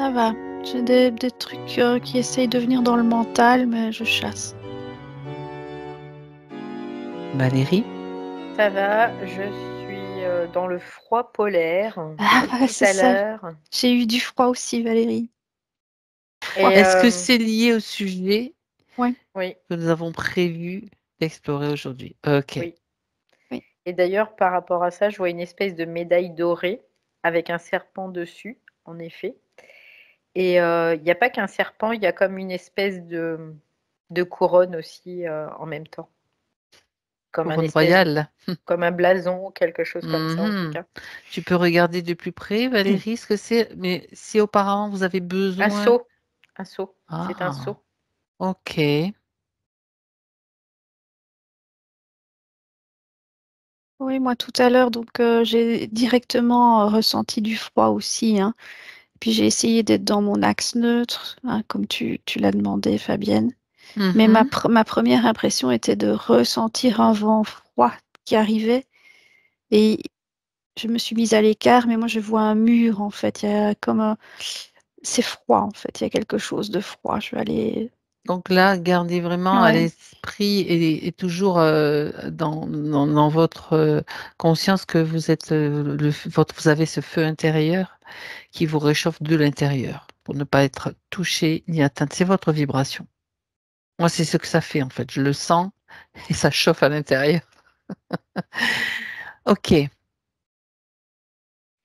Ça va. J'ai des trucs qui essayent de venir dans le mental, mais je chasse. Valérie? Ça va, je suis dans le froid polaire Ah, depuis ouais, tout c'est à ça. l'heure. J'ai eu du froid aussi, Valérie. Et Est-ce que c'est lié au sujet Ouais, oui, que nous avons prévu d'explorer aujourd'hui? Ok. oui. oui. Et d'ailleurs, par rapport à ça, je vois une espèce de médaille dorée avec un serpent dessus, en effet. Et il n'y a pas qu'un serpent, il y a comme une espèce de couronne aussi en même temps. Comme un Couronne espèce, royale. comme un blason ou quelque chose comme ça en tout Mhm. cas. Tu peux regarder de plus près, Valérie, ce que c'est. Mais si auparavant vous avez Un besoin. seau, un seau, c'est un Ah, seau. ok. Oui, moi tout à l'heure, donc j'ai directement ressenti du froid aussi, hein. Puis j'ai essayé d'être dans mon axe neutre, hein, comme tu l'as demandé, Fabienne. Mais Mhm. ma première impression était de ressentir un vent froid qui arrivait. Et je me suis mise à l'écart, mais moi je vois un mur en fait. Il y a comme un... C'est froid en fait. Il y a quelque chose de froid. Je vais aller. Donc là, gardez vraiment à Ouais, l'esprit et toujours dans votre conscience que vous êtes vous avez ce feu intérieur qui vous réchauffe de l'intérieur pour ne pas être touché ni atteint. C'est votre vibration. Moi, c'est ce que ça fait en fait. Je le sens et ça chauffe à l'intérieur. Ok,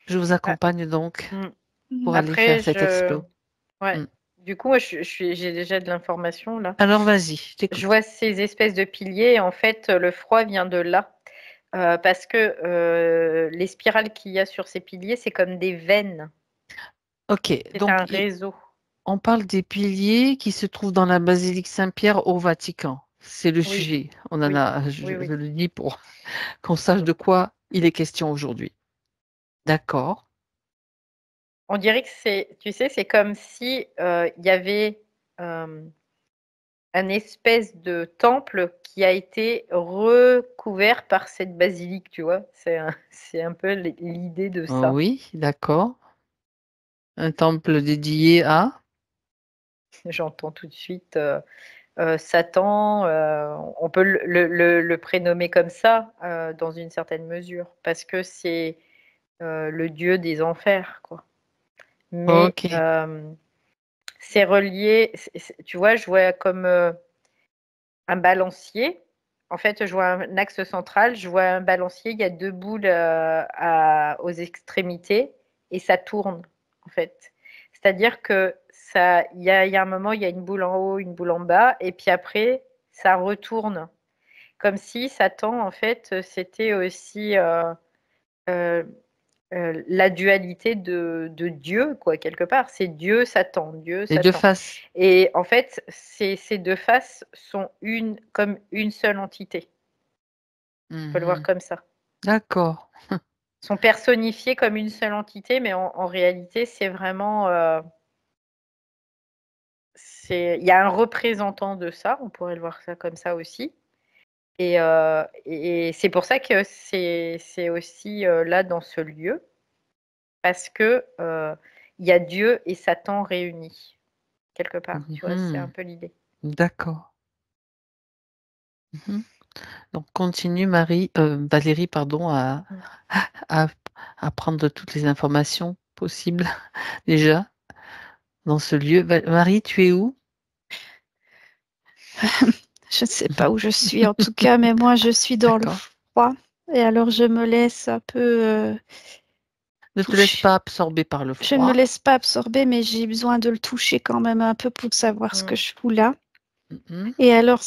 je vous Ah, accompagne donc mm. pour mm, aller faire Après, cet explo. ouais. Mm. Du coup, moi, j'ai déjà de l'information là. Alors vas-y, je Je t'écoute. vois ces espèces de piliers. En fait, le froid vient de là. Parce que les spirales qu'il y a sur ces piliers, c'est comme des veines. Ok, C'est donc un réseau. on parle des piliers qui se trouvent dans la basilique Saint-Pierre au Vatican. C'est le Oui, sujet. On en oui, a, oui, oui. je le dis pour qu'on sache de quoi il est question aujourd'hui. D'accord. On dirait que c'est, tu sais, c'est comme si il y avait euh, un espèce de temple qui a été recouvert par cette basilique, tu vois. C'est un peu l'idée de ça. Oui, d'accord. Un temple dédié à. J'entends tout de suite Satan. On peut le prénommer comme ça dans une certaine mesure, parce que c'est le dieu des enfers, quoi. Mais Ok. c'est relié, tu vois, je vois comme un balancier. En fait, je vois un axe central, je vois un balancier, il y a deux boules aux extrémités et ça tourne, en fait. C'est-à-dire que ça, il y a un moment, il y a une boule en haut, une boule en bas, et puis après, ça retourne. Comme si Satan, en fait, c'était aussi euh, la dualité de Dieu, quoi, quelque part. C'est Dieu, Satan, Dieu, Les deux Satan. faces. Et en fait, ces deux faces sont comme une seule entité. On peut le voir Mhm. comme ça. D'accord. Sont personnifiés comme une seule entité, mais en réalité, c'est vraiment. Il y a un représentant de ça, on pourrait le voir ça comme ça aussi. Et c'est pour ça que c'est aussi là dans ce lieu, parce que il y a Dieu et Satan réunis, quelque part. Tu vois, c'est un Mhm. peu l'idée. D'accord. Mhm. Donc continue Marie, Valérie, pardon, Mm. à, à prendre toutes les informations possibles déjà dans ce lieu. Marie, tu es où? je ne sais pas où je suis en tout cas, mais moi je suis dans le D'accord. froid. Et alors je me laisse un peu Ne te laisse toucher. pas absorber par le Je ne me froid. laisse pas absorber, mais j'ai besoin de le toucher quand même un peu pour savoir ce que Mm. je fous là. Mhm. Et alors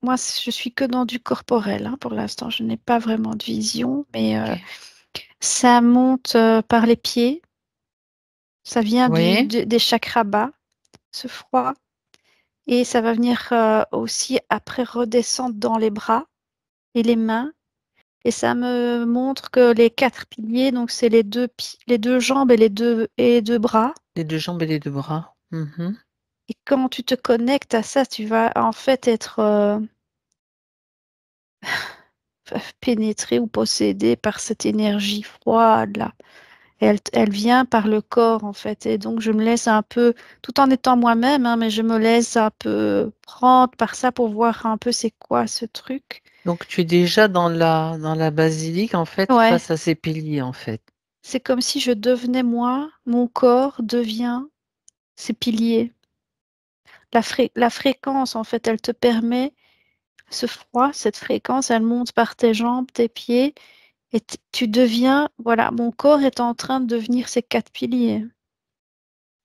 moi je suis que dans du corporel, hein, pour l'instant. Je n'ai pas vraiment de vision, mais Ok. ça monte par les pieds. Ça vient Oui, des chakras bas, ce froid. Et ça va venir aussi après redescendre dans les bras et les mains. Et ça me montre que les quatre piliers, donc c'est les deux jambes et les deux bras. les deux jambes et les deux bras. Mhm. Et quand tu te connectes à ça, tu vas en fait être pénétré ou possédé par cette énergie froide là. Et elle vient par le corps, en fait. Et donc, je me laisse un peu, tout en étant moi-même, hein, mais je me laisse un peu prendre par ça pour voir un peu c'est quoi ce truc. Donc tu es déjà dans la basilique en fait Ouais, face à ces piliers en fait. c'est comme si je devenais moi, mon corps devient ces piliers. La fréquence, en fait, elle te permet, ce froid, cette fréquence, elle monte par tes jambes, tes pieds, et tu deviens, voilà, mon corps est en train de devenir ces 4 piliers.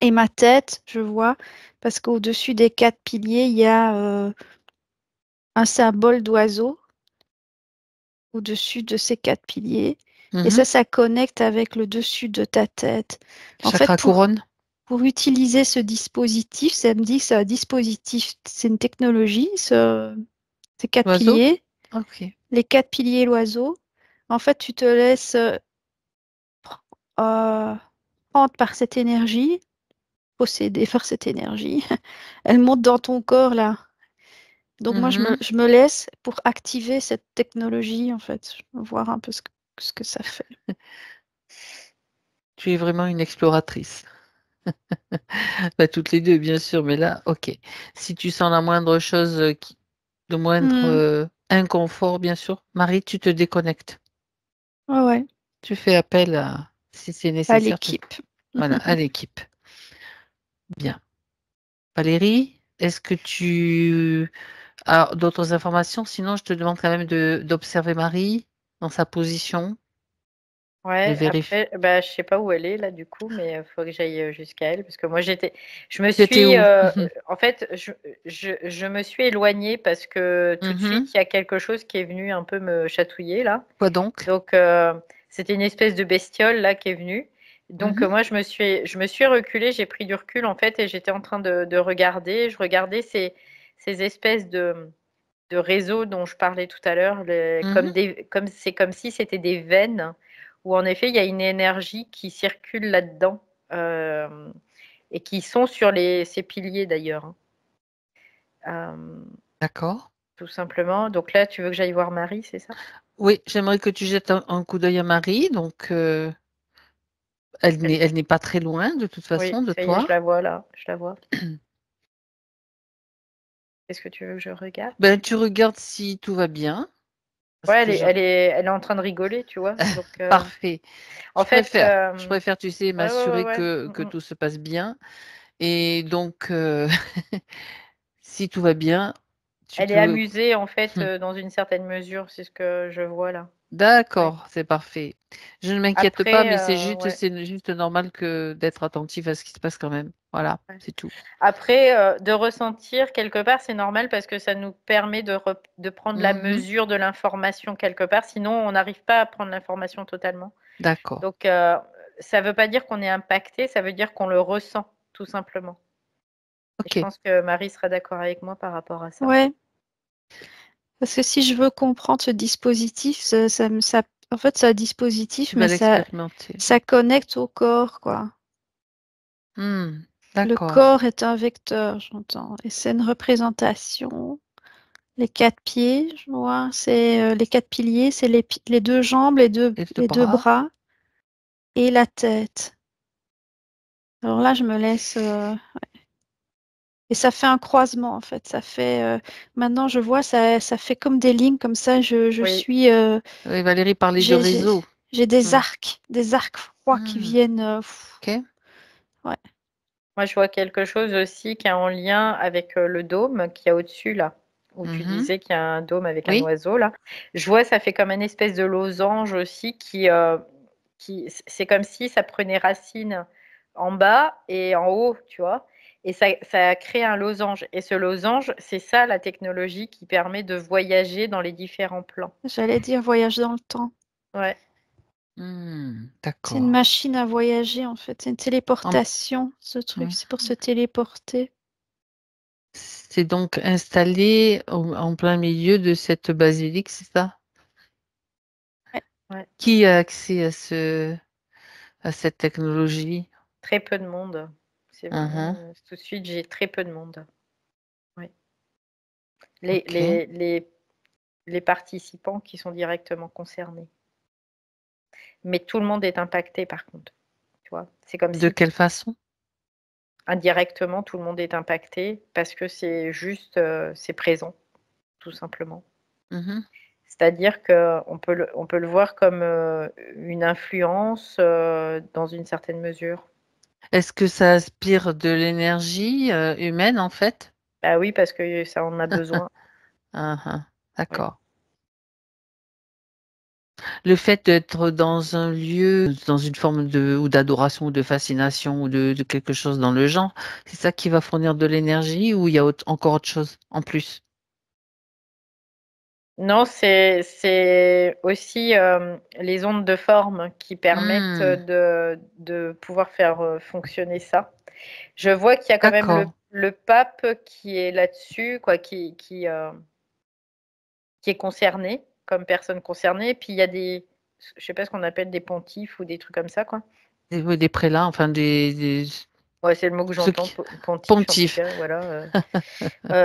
Et ma tête, je vois, parce qu'au-dessus des 4 piliers, il y a un symbole d'oiseau au-dessus de ces 4 piliers. Et Mhm. ça connecte avec le dessus de ta tête. En fait, Chakra couronne. pour utiliser ce dispositif, ça me dit que c'est un dispositif, c'est une technologie, ces quatre Oiseau. piliers, Ok. les 4 piliers, l'oiseau. En fait, tu te laisses euh, prendre par cette énergie, posséder par cette énergie. Elle monte dans ton corps là. Donc moi, Mhm. je me laisse pour activer cette technologie, en fait, voir un peu ce que ça fait. Tu es vraiment une exploratrice. Bah, toutes les deux bien sûr, mais là, ok. Si tu sens la moindre chose, le moindre Hmm, inconfort, bien sûr, Marie, tu te déconnectes. ouais, ouais, Tu fais appel à, si c'est à nécessaire, l'équipe. voilà, à l'équipe. Bien. Valérie, est-ce que tu as d'autres informations? Sinon, je te demande quand même d'observer Marie dans sa position, de Ouais, vérifier. après, bah, je sais pas où elle est là du coup, mais il faut que j'aille jusqu'à elle parce que moi je me Tu étais suis, où? en fait, je me suis éloignée parce que tout de Mhm. suite il y a quelque chose qui est venu un peu me chatouiller là. Quoi donc? Donc c'était une espèce de bestiole là qui est venue. Donc Mhm. moi je me suis reculée, j'ai pris du recul en fait et j'étais en train de regarder. Je regardais ces espèces de réseaux dont je parlais tout à l'heure, Mhm. comme c'est comme si c'était des veines où en effet il y a une énergie qui circule là-dedans euh, et qui sont sur ces piliers d'ailleurs, hein. Euh, D'accord. tout simplement. Donc là, tu veux que j'aille voir Marie, c'est ça? Oui, j'aimerais que tu jettes un coup d'œil à Marie. Donc, Elle- elle n'est pas très loin de toute Oui, façon de ça y est, je toi. la vois là, je la vois. Est-ce que tu veux que je regarde? Ben, tu regardes si tout va bien. Parce Ouais, que elle est en train de rigoler, tu vois. Donc, Parfait. en fait, Je préfère, tu sais, ouais, ouais, ouais, m'assurer ouais. que tout se passe bien. Et donc, si tout va bien, tu Elle est peux. amusée, en fait, Hmm. dans une certaine mesure, c'est ce que je vois là. Ouais. D'accord, c'est parfait. Je ne m'inquiète pas, Après, mais ouais, c'est juste normal que d'être attentif à ce qui se passe quand même. Voilà, ouais. c'est tout. Après, de ressentir quelque part, c'est normal parce que ça nous permet de prendre la Mhm. mesure de l'information quelque part. Sinon, on n'arrive pas à prendre l'information totalement. D'accord. Donc, ça ne veut pas dire qu'on est impacté, ça veut dire qu'on le ressent, tout simplement. Et je Ok. pense que Marie sera d'accord avec moi par rapport à ça. Ouais, parce que si je veux comprendre ce dispositif, en fait, c'est un dispositif, Tu vas mais l'expérimenter. ça connecte au corps, quoi. Hmm. Le D'accord. corps est un vecteur, j'entends, et c'est une représentation. Les 4 pieds, je vois, c'est les 4 piliers, c'est les 2 jambes, Et deux les deux bras. bras et la tête. Alors là, je me laisse, et ça fait un croisement en fait. Ça fait, maintenant je vois, ça fait comme des lignes comme ça. Je Oui. suis, Oui, Valérie parlait de j'ai, j'ai, réseau. j'ai Hmm. des arcs froids qui Hmm. viennent. Ok. Ouais. Moi, je vois quelque chose aussi qui est en lien avec le dôme qu'il y a au-dessus, là, où tu Mhm. disais qu'il y a un dôme avec un Oui. oiseau, là. Je vois, ça fait comme une espèce de losange aussi c'est comme si ça prenait racine en bas et en haut, tu vois. Et ça crée un losange. Et ce losange, c'est ça la technologie qui permet de voyager dans les différents plans. J'allais dire voyage dans le temps. Ouais. Hmm. C'est une D'accord. machine à voyager en fait. C'est une En- téléportation. Ce truc, oui. c'est pour se téléporter. C'est donc installé en plein milieu de cette basilique, c'est ça? Ouais. Ouais. Qui a accès à cette technologie? Très peu de monde. C'est Mhm. vraiment, tout de suite, j'ai très peu de monde. Ouais. Les, Ok. les, les, les participants qui sont directement concernés. Mais tout le monde est impacté par contre. vois. C'est comme De si quelle façon? indirectement tout le monde est impacté parce que c'est juste, c'est présent, tout simplement. Mmh. C'est-à-dire qu'on peut le voir comme, une influence, dans une certaine mesure. Est-ce que ça aspire de l'énergie, humaine, en fait? Bah oui, parce que ça en a besoin. Hein, hein, Oui. d'accord. Le fait d'être dans un lieu, dans une forme de ou d'adoration ou de fascination ou de quelque chose dans le genre, c'est ça qui va fournir de l'énergie ou il y a encore autre chose en plus? Non, c'est aussi, les ondes de forme qui permettent, Mmh, de pouvoir faire, fonctionner ça. Je vois qu'il y a quand même d'accord. le pape qui est là-dessus, quoi, qui est concerné, comme personne concernée. Puis il y a je sais pas ce qu'on appelle des pontifes ou des trucs comme ça, quoi. Et oui, des prélats, enfin des Ouais, c'est le mot que ceux j'entends, qui pontife en tout pontifes, cas, voilà,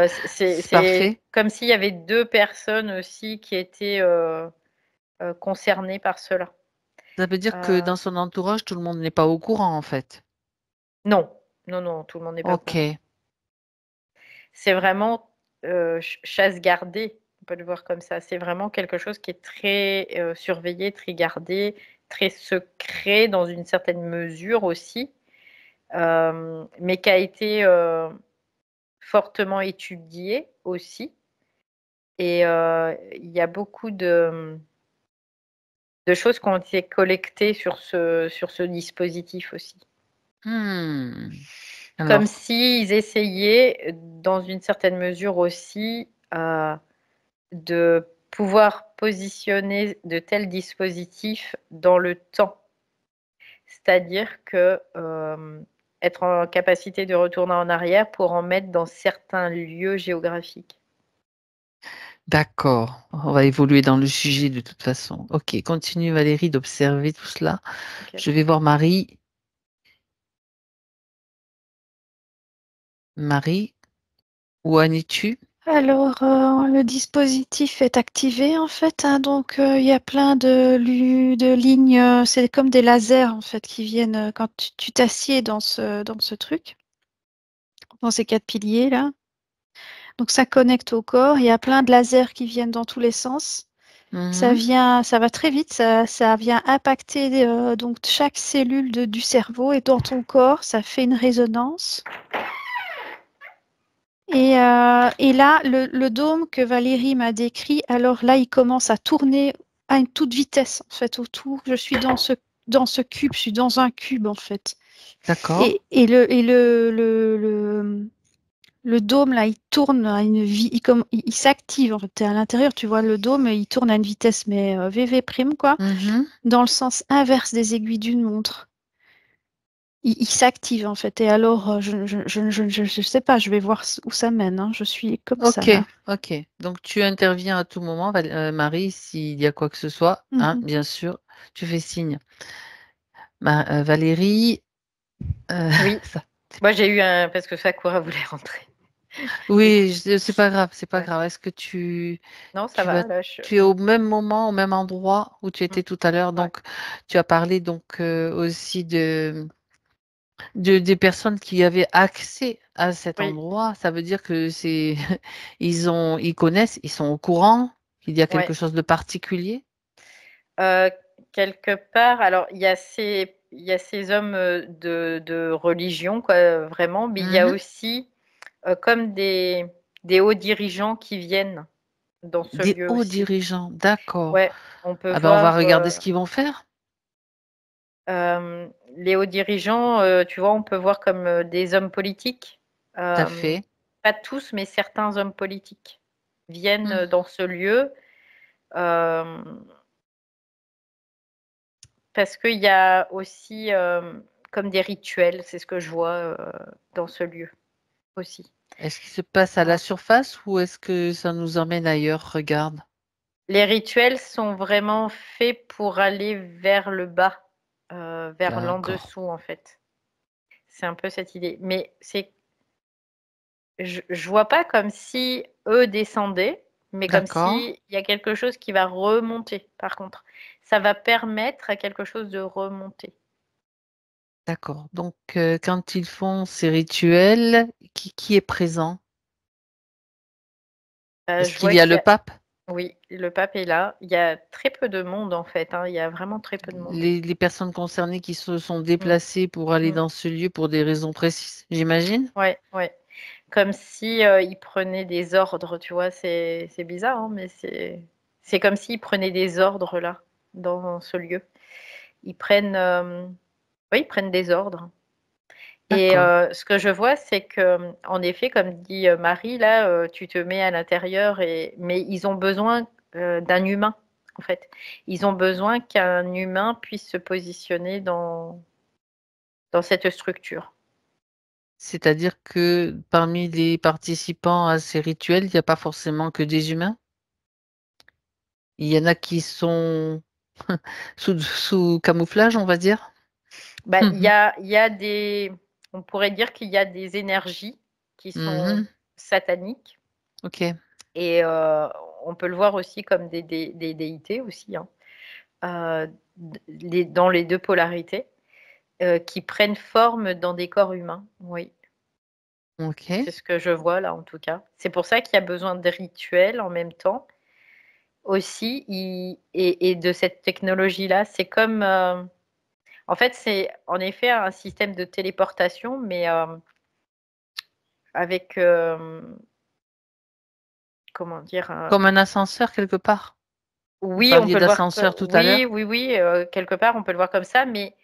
c'est c'est parfait. comme s'il y avait 2 personnes aussi qui étaient, concernées par cela. Ça veut dire que Heu, dans son entourage, tout le monde n'est pas au courant, en fait? non, non, non, tout le monde n'est pas au courant. OK. C'est vraiment, chasse gardée, on peut le voir comme ça. C'est vraiment quelque chose qui est très, surveillé, très gardé, très secret dans une certaine mesure aussi, mais qui a été, fortement étudié aussi et il y a beaucoup de choses qui ont été collectées sur ce dispositif aussi. Mmh. Comme Alors, s'ils essayaient, dans une certaine mesure aussi, de pouvoir positionner de tels dispositifs dans le temps. C'est-à-dire que, être en capacité de retourner en arrière pour en mettre dans certains lieux géographiques. d'accord, on va évoluer dans le sujet de toute façon. OK, continue Valérie d'observer tout cela. OK. Je vais voir Marie. Marie, où en es-tu? Alors, le dispositif est activé en fait, hein, donc il y a plein de lignes, c'est comme des lasers en fait qui viennent quand tu t'assieds dans ce truc, dans ces 4 piliers là. Donc ça connecte au corps, il y a plein de lasers qui viennent dans tous les sens. Mmh. Ça va très vite, ça vient impacter donc chaque cellule du cerveau et dans ton corps, ça fait une résonance. Et là, le dôme que Valérie m'a décrit, alors là, il commence à tourner à une toute vitesse en fait autour. Je suis dans ce cube, je suis dans un cube en fait. D'accord. Le dôme là, il tourne à une vie, il s'active en fait. T'es à l'intérieur, tu vois le dôme, il tourne à une vitesse mais VV prime quoi, Mmh. dans le sens inverse des aiguilles d'une montre. Il s'active en fait. Et alors, je sais pas, je vais voir où ça mène, hein. Je suis comme ça OK, là. OK. Donc tu interviens à tout moment, Marie, s'il y a quoi que ce soit, hein, Mhm. bien sûr, tu fais signe. Valérie, Oui, ça moi j'ai eu un parce que Sakura voulait rentrer. Du coup, oui, je c'est pas grave, c'est pas ouais. grave. Est-ce que tu Non, ça tu vas va, là, tu es au même moment, au même endroit où tu mmh, étais tout à l'heure? ouais, Donc tu as parlé donc aussi de des personnes qui avaient accès à cet oui, endroit. Ça veut dire que c'est ils connaissent, ils sont au courant qu'il y a quelque ouais. chose de particulier? Heu, quelque part, alors il y a ces hommes, de religion quoi, vraiment, mais il y a Mmh. aussi, comme des hauts dirigeants qui viennent dans ce Des lieu hauts aussi. dirigeants, d'accord. Ouais, on peut Ah ben, on va voir, regarder ce qu'ils vont faire. les hauts dirigeants, tu vois, on peut voir comme, des hommes politiques. Tout à Hem, fait. pas tous, mais certains hommes politiques viennent, Mmh. dans ce lieu, hem parce qu'il y a aussi, comme des rituels, c'est ce que je vois, dans ce lieu aussi. Est-ce qu'il se passe à la Ah. surface ou est-ce que ça nous emmène ailleurs? Regarde. Les rituels sont vraiment faits pour aller vers le bas, vers l'en D'accord, dessous, en fait. C'est un peu cette idée. Mais je vois pas comme si eux descendaient, mais comme d'accord. s'il y a quelque chose qui va remonter, par contre. Ça va permettre à quelque chose de remonter. D'accord. Donc, quand ils font ces rituels, qui est présent? Est-ce Je qu'il vois y a qu'il y le a pape? oui, le pape est là. Il y a très peu de monde, en fait, hein, il y a vraiment très peu de monde. Les personnes concernées qui se sont Mmh, déplacées pour aller mmh. dans ce lieu pour des raisons précises, j'imagine? Ouais, ouais. Comme si, ils prenaient des ordres, tu vois? C'est bizarre, hein, mais c'est comme s'ils prenaient des ordres là, dans ce lieu. Ils prennent, oui, ils prennent des ordres et D'accord. ce que je vois, c'est que, en effet, comme dit, Marie là, tu te mets à l'intérieur mais ils ont besoin, d'un humain, en fait. Ils ont besoin qu'un humain puisse se positionner dans cette structure. C'est-à-dire que parmi les participants à ces rituels, il n'y a pas forcément que des humains? Il y en a qui sont sous camouflage, on va dire? Bah, il y Mmh. a il y a des on pourrait dire qu'il y a des énergies qui sont Mmh. sataniques OK. et on peut le voir aussi comme des déités aussi, hein, dans les 2 polarités, qui prennent forme dans des corps humains. Oui, OK. c'est ce que je vois là, en tout cas. C'est pour ça qu'il y a besoin de rituels en même temps aussi et de cette technologie-là. C'est comme, en fait, c'est en effet un système de téléportation, mais avec, comment dire? Comme un ascenseur quelque part? Vous Oui, on parliez peut le voir d'ascenseur co tout à oui, l'heure? oui, oui, quelque part, on peut le voir comme ça, mais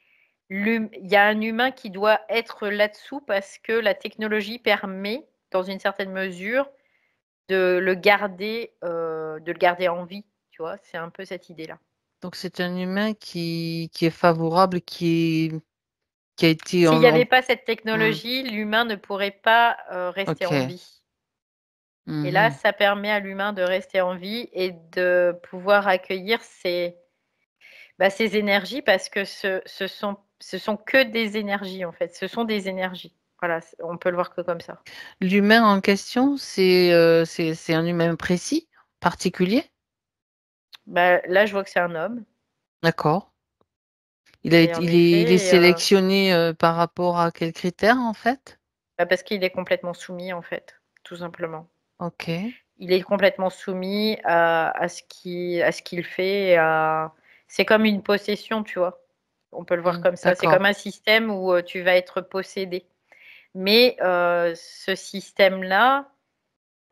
il y a un humain qui doit être là-dessous parce que la technologie permet, dans une certaine mesure, de le garder en vie, tu vois? C'est un peu cette idée-là. Donc c'est un humain qui est favorable, qui a été S'il n'y en avait pas cette mmh, technologie, l'humain ne pourrait pas, rester en OK. vie. Et là, Mmh. ça permet à l'humain de rester en vie et de pouvoir accueillir ces énergies parce que ce sont que des énergies, en fait. Ce sont des énergies. Voilà, on peut le voir que comme ça. L'humain en question, c'est un humain précis, particulier? Bah, là, je vois que c'est un homme D'accord. et en Il est effet, sélectionné, par rapport à quels critères, en fait? bah, parce qu'il est complètement soumis, en fait, tout simplement. OK. Il est complètement soumis à ce qu'il fait et à c'est comme une possession, tu vois? On peut le voir comme ça. C'est D'accord. comme un système où, tu vas être possédé. Mais, ce système-là,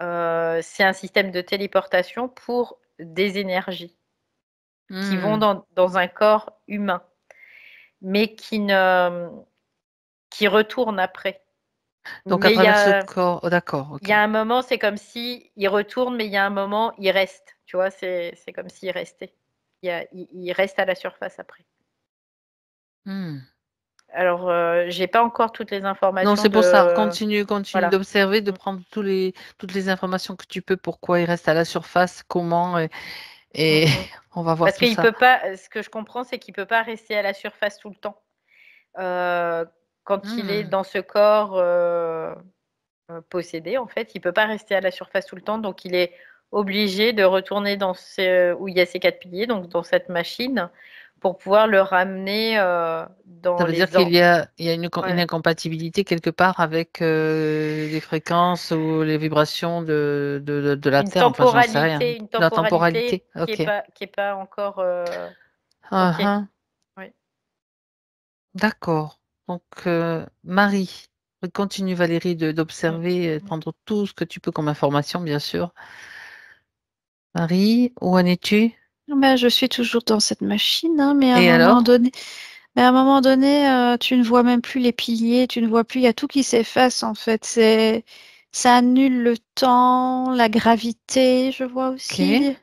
c'est un système de téléportation pour des énergies qui vont Mmh. dans un corps humain, mais qui retournent après. Donc à Mais travers ce corps, oh d'accord, il OK. y a un moment, c'est comme s'il retourne, mais il y a un moment, il reste, tu vois? C'est comme s'il restait. Il reste à la surface après. Mmh. Alors, j'ai pas encore toutes les Non, informations c'est pour ça. de Continue voilà. d'observer, de Mmh, prendre toutes les informations que tu peux, pourquoi il reste à la surface, comment mmh et mh. on va voir Parce tout qu'il ça. peut pas ce que je comprends, c'est qu'il peut pas rester à la surface tout le temps. Heu, quand il est Mmh. dans ce corps, possédé, en fait, il peut pas rester à la surface tout le temps, donc il est obligé de retourner dans ce où il y a ces 4 piliers, donc dans cette machine, pour pouvoir le ramener, Ça dans veut dire les qu'il or y a une ouais, incompatibilité quelque part avec, les fréquences ou les vibrations de la Terre, enfin, j'en sais rien. une La temporalité temporalité? OK. qui est pas encore, Hein, OK. hein. Oui. D'accord. Donc, Marie, continue Valérie Mmh, d'observer et de mmh. prendre tout ce que tu peux comme information, bien sûr. Marie, où en es-tu? Bah, je suis toujours dans cette machine, hein, Et alors? mais à un moment donné, tu ne vois même plus les piliers, tu ne vois plus, il y a tout qui s'efface en fait. Ça annule le temps, la gravité, je vois OK. aussi.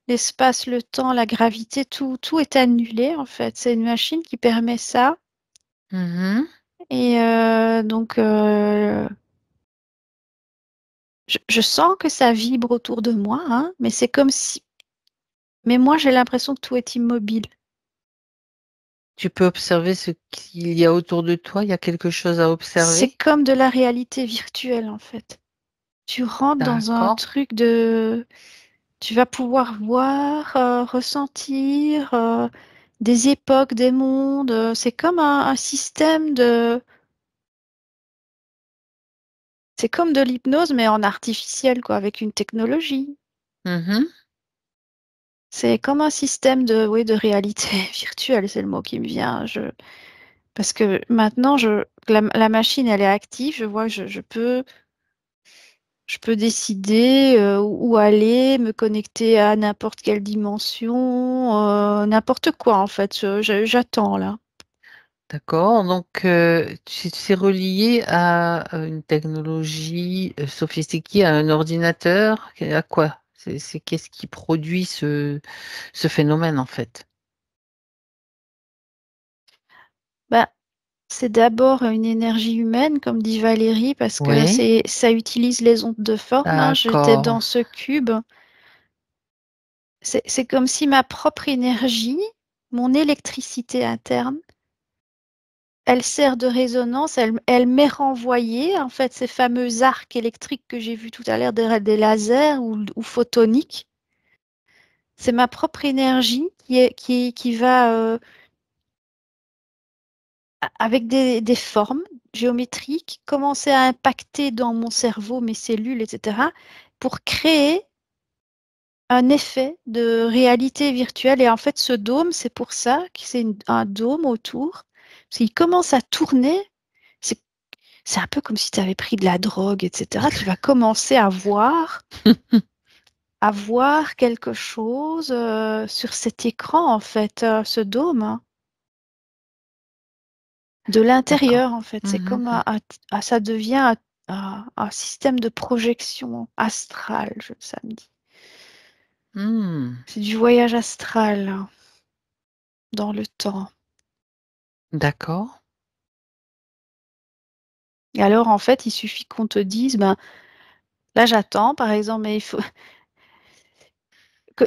L'espace, le temps, la gravité, tout est annulé en fait. C'est une machine qui permet ça. Mmh. Et donc, je sens que ça vibre autour de moi, hein, mais c'est comme si. Mais moi, j'ai l'impression que tout est immobile. Tu peux observer ce qu'il y a autour de toi, il y a quelque chose à C'est observer? comme de la réalité virtuelle en fait. Tu rentres dans un D'accord. truc de. Tu vas pouvoir voir, ressentir, des époques, des mondes. C'est comme un système de... C'est comme de l'hypnose, mais en artificiel, quoi, avec une technologie. Mhm. C'est comme un système de, oui, de réalité virtuelle, c'est le mot qui me vient. Parce que maintenant, la machine, elle est active, je vois que je peux décider où aller, me connecter à n'importe quelle dimension, n'importe quoi en fait. J'attends là. D'accord. Donc, c'est relié à une technologie sophistiquée, à un ordinateur. À quoi? C'est qu'est-ce qui produit ce phénomène, en fait? Bah, c'est d'abord une énergie humaine, comme dit Valérie, parce que Oui. ça utilise les ondes de forme, hein. J'étais D'accord. dans ce cube. C'est comme si ma propre énergie, mon électricité interne, elle sert de résonance, elle m'est renvoyée, en fait, ces fameux arcs électriques que j'ai vus tout à l'heure, des lasers ou photoniques. C'est ma propre énergie qui va, avec des formes géométriques, commencer à impacter dans mon cerveau, mes cellules, etc., pour créer un effet de réalité virtuelle. Et en fait, ce dôme, c'est pour ça que c'est un dôme autour. Parce qu'il commence à tourner. C'est c'est un peu comme si tu avais pris de la drogue, etc. Tu vas commencer à voir quelque chose sur cet écran, en fait, ce dôme, hein. De D'accord. l'intérieur, en fait. C'est Mhm. comme ça devient un système de projection astrale, ça me dit. Hmm. C'est du voyage astral hein, dans le temps. D'accord. Et alors, en fait, il suffit qu'on te dise, ben, là, j'attends, par exemple, mais il faut que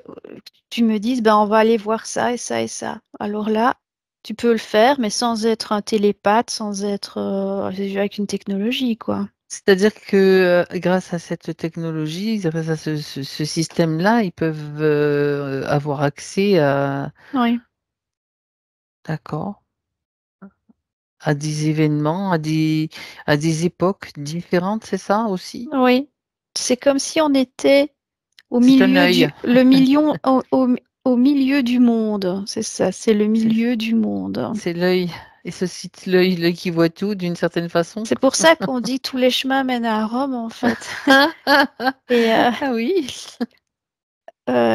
tu me dises, ben, on va aller voir ça et ça et ça. Alors là, tu peux le faire, mais sans être un télépathe, sans être avec une technologie, quoi. C'est-à-dire que grâce à cette technologie, grâce à ce système-là, ils peuvent avoir accès à, Oui, d'accord, à des événements, à des époques différentes, c'est ça aussi? oui. C'est comme si on était au C'est un milieu œil. le million, au milieu du monde. C'est ça, c'est le C'est milieu du monde. c'est l'œil. Et ce site, l'œil qui voit tout d'une certaine façon. C'est pour ça qu'on dit tous les chemins mènent à Rome, en fait. Et Ah oui.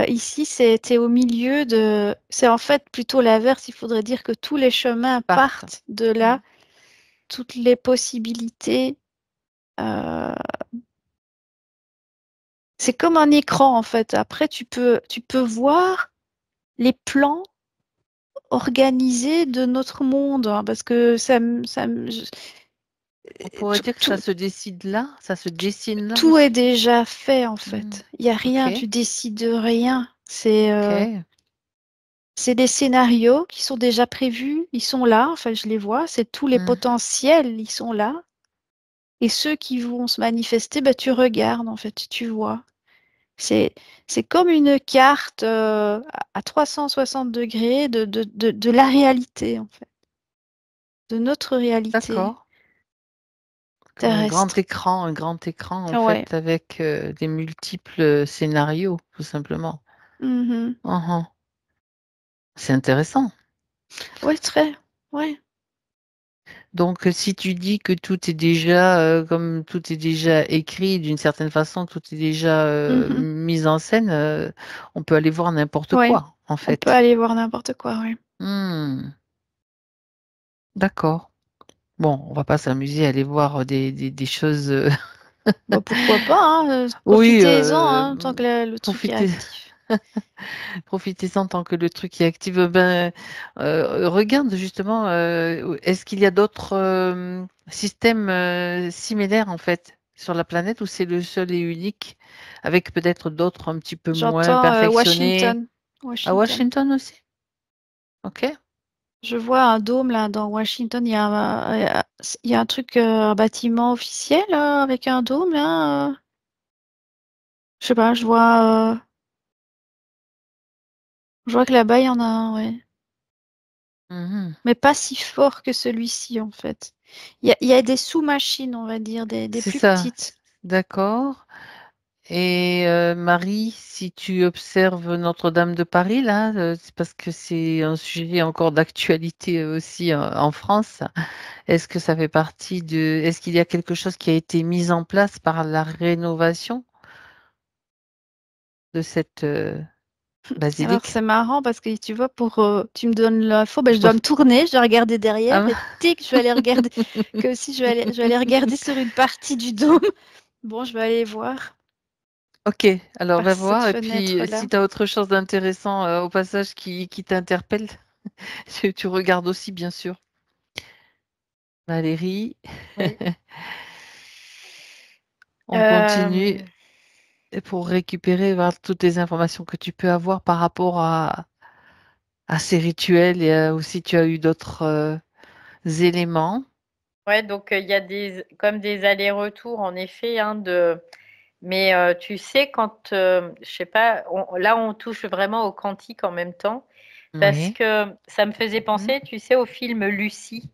ici, t'es au milieu de... C'est en fait plutôt l'inverse. Il faudrait dire que tous les chemins Partent. partent de là, toutes les possibilités. euh, C'est comme un écran, en fait. Après, tu peux voir les plans organisés de notre monde, hein, parce que On pourrait dire que ça se décide là, ça se dessine là tout est aussi. déjà fait, en Hmm. fait. Il n'y a rien, Ok, tu décides de rien. ok. C'est des scénarios qui sont déjà prévus, ils sont là, enfin je les vois, c'est tous les Hmm. potentiels, ils sont là. Et ceux qui vont se manifester, bah, tu regardes, en fait, tu vois. C'est, c'est comme une carte à 360 degrés de la réalité, en fait, de notre réalité D'accord. Comme terrestre. un grand écran en Ouais. fait avec des multiples scénarios, tout simplement. Mhm. Uhum. C'est intéressant. Ouais, très. Ouais. Donc, si tu dis que tout est déjà, comme tout est déjà écrit d'une certaine façon, tout est déjà Mhm. mis en scène, on peut aller voir n'importe Ouais. quoi, en On peut fait. aller voir n'importe quoi, ouais. Hmm, d'accord. Bon, on va pas s'amuser à aller voir des choses. Bah, pourquoi pas, hein, Oui, profitez-en, hein, tant que le truc est profitez. actif. Profitez-en tant que le truc est actif. Ben, regarde justement, est-ce qu'il y a d'autres systèmes similaires en fait sur la planète ou c'est le seul et unique, avec peut-être d'autres un petit peu moins J'entends perfectionnés Washington. à Washington. Washington aussi? Ok. Je vois un dôme là dans Washington. Il y a un truc, un bâtiment officiel avec un dôme là. Je sais pas, je vois que là-bas il y en a un, ouais. Mhm. mais pas si fort que celui-ci en fait. Il y a des sous-machines, on va dire, des C'est plus ça, petites. d'accord. Et Marie, si tu observes Notre-Dame de Paris, là, c'est parce que c'est un sujet encore d'actualité aussi en France. Est-ce que ça fait partie de... Est-ce qu'il y a quelque chose qui a été mis en place par la rénovation de cette Alors basilique? c'est marrant parce que tu vois, tu me donnes l'info, ben, Je je dois préf- me tourner, je dois regarder derrière Ah, et tic, je vais aller regarder que aussi je vais aller regarder sur une partie du dôme. Bon, je vais aller voir ok, alors par va cette voir. Et puis, fenêtre-là. si tu as autre chose d'intéressant au passage qui t'interpelle, tu regardes aussi, bien sûr. Valérie, Oui. on continue. Euh, Et pour récupérer voir toutes les informations que tu peux avoir par rapport à ces rituels et aussi tu as eu d'autres éléments. ouais, donc il y a comme des allers-retours en effet, hein, mais tu sais quand, je sais pas, là on touche vraiment au quantique en même temps parce Oui. que ça me faisait Mhm. penser, tu sais, au film Lucie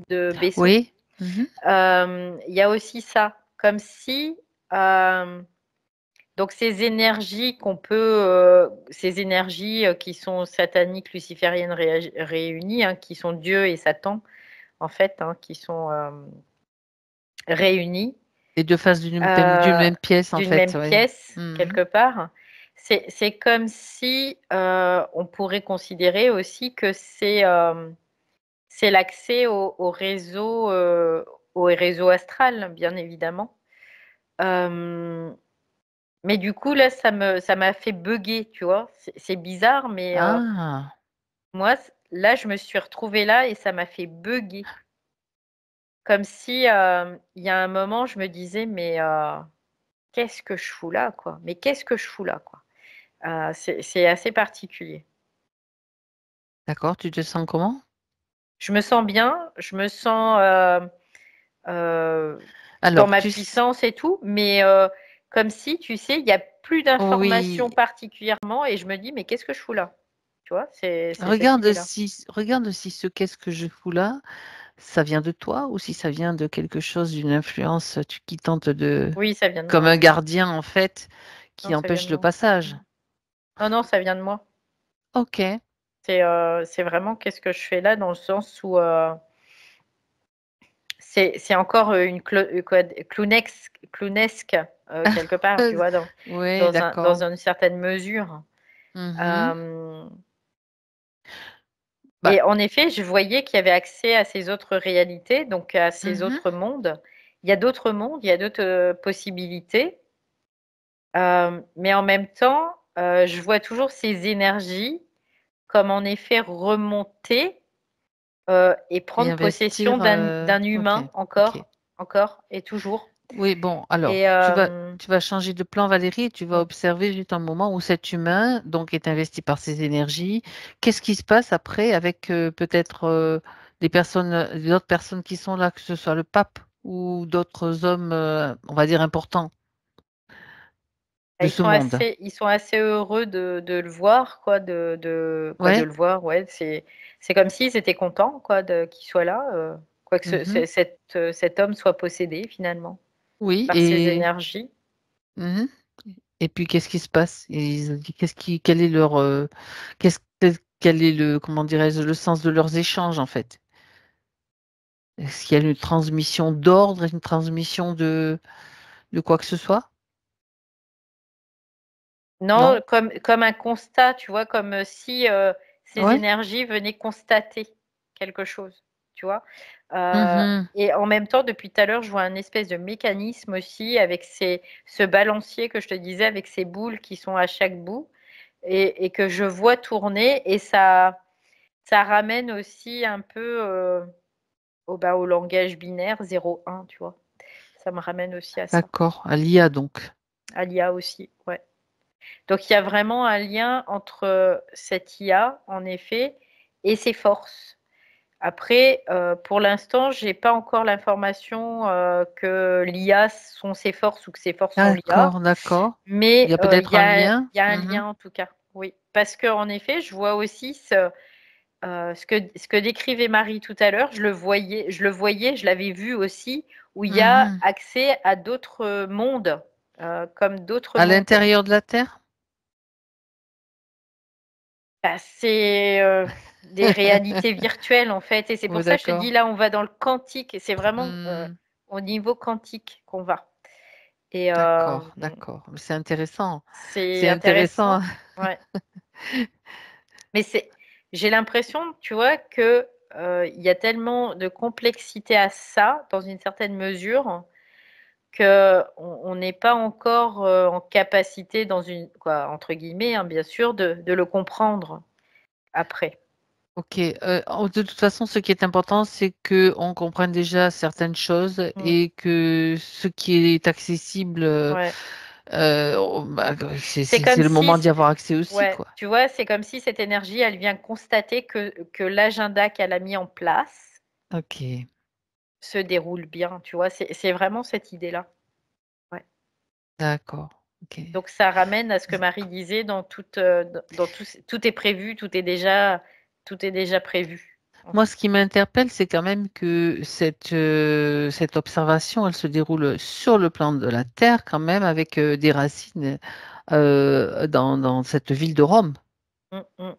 de Besson. Oui. Mhm. Il y a aussi ça, comme si euh, donc ces énergies ces énergies qui sont sataniques, lucifériennes réunies, hein, qui sont Dieu et Satan en fait, hein, qui sont réunies Les deux faces d'une euh, même pièce en d'une fait. même Oui. pièce Mhm. quelque part. C'est comme si on pourrait considérer aussi que c'est l'accès au réseau astral, bien évidemment. Euh, mais du coup, là, ça m'a fait bugger, tu vois. C'est bizarre, mais Ah, moi, là, je me suis retrouvée là et ça m'a fait bugger. Comme si, il y a un moment, je me disais, mais qu'est-ce que je fous là, quoi? Mais qu'est-ce que je fous là, quoi? C'est assez particulier. d'accord. Tu te sens comment? Je me sens bien, je me sens dans Alors, ma puissance et tout, mais comme si, tu sais, il n'y a plus d'informations oui. particulièrement et je me dis, mais qu'est-ce que je fous là? Tu vois, c'est cette idée-là. Regarde si ce qu'est-ce que je fous là, ça vient de toi ou si ça vient de quelque chose, d'une influence qui tente de, Oui, ça vient de comme moi. un gardien en fait, Non, qui ça vient empêche de le moi. passage. Non, non, ça vient de moi. Ok. C'est vraiment qu'est-ce que je fais là dans le sens où c'est encore clownesque quelque part, tu vois, Oui, d'accord. dans une certaine mesure. Mhm. Euh, Bah, et en effet, je voyais qu'il y avait accès à ces autres réalités, donc à ces mhm. autres mondes. Il y a d'autres mondes, il y a d'autres possibilités, mais en même temps, je vois toujours ces énergies comme en effet remonter et Et prendre possession investir. d'un Ok, humain ok. encore et toujours. Oui, bon, alors, Et tu vas changer de plan, Valérie, et tu vas oui. observer juste un moment où cet humain, donc, est investi par ses énergies. Qu'est-ce qui se passe après avec peut-être les personnes, les autres personnes qui sont là, que ce soit le pape ou d'autres hommes, on va dire, importants de ce monde? Ils sont assez heureux de le voir, quoi, de Ouais. le voir, ouais. C'est comme s'ils étaient contents, quoi, qu'il soit là, quoi que Mhm. cet homme soit possédé finalement Oui, par ces énergies. mhm. Et puis qu'est-ce qui se passe? Quel est leur, qu'est-ce, quel est le, comment dirais-je, le sens de leurs échanges en fait? Est-ce qu'il y a une transmission d'ordre, une transmission de quoi que ce soit? Non, Non? comme un constat, tu vois, comme si ces Ouais? énergies venaient constater quelque chose, tu vois. Mhm. Et en même temps, depuis tout à l'heure, je vois un espèce de mécanisme aussi avec ce balancier que je te disais, avec ces boules qui sont à chaque bout et que je vois tourner et ça ramène aussi un peu au langage binaire 0-1, tu vois. Ça me ramène aussi à ça, D'accord. À l'IA donc. à l'IA aussi, ouais. Donc il y a vraiment un lien entre cette IA, en effet, et ses forces. Après, pour l'instant, j'ai pas encore l'information que l'IA sont ses forces ou que ses forces sont l'IA, D'accord, d'accord. Il y mais a peut-être un lien. il y a un Mhm. lien en tout cas, oui. Parce que en effet, je vois aussi ce que décrivait Marie tout à l'heure, je le voyais, je l'avais vu aussi, où il y a accès à d'autres mondes, comme d'autres À mondes. l'intérieur de la Terre? Bah, c'est des réalités virtuelles en fait, et c'est pour Oui, ça que je te d'accord. dis là, on va dans le quantique, et c'est vraiment au niveau quantique qu'on va. Et D'accord, d'accord. C'est intéressant. c'est C'est intéressant. intéressant. Ouais. Mais j'ai l'impression, tu vois, que il y a tellement de complexité à ça, dans une certaine mesure, que on n'est pas encore en capacité, dans une, quoi, entre guillemets, hein, bien sûr, de le comprendre après. Ok. De toute façon, ce qui est important, c'est qu'on comprenne déjà certaines choses et que ce qui est accessible, Ouais. c'est C'est comme le moment si, d'y avoir accès aussi, ouais, quoi. tu vois, c'est comme si cette énergie, elle vient constater que l'agenda qu'elle a mis en place Ok, se déroule bien, tu vois. C'est vraiment cette idée-là. Ouais. d'accord. Ok. Donc ça ramène à ce que Marie disait, dans tout est prévu, tout est déjà prévu. Moi, ce qui m'interpelle, c'est quand même que cette observation, elle se déroule sur le plan de la Terre, quand même, avec des racines dans cette ville de Rome. Mm, mm.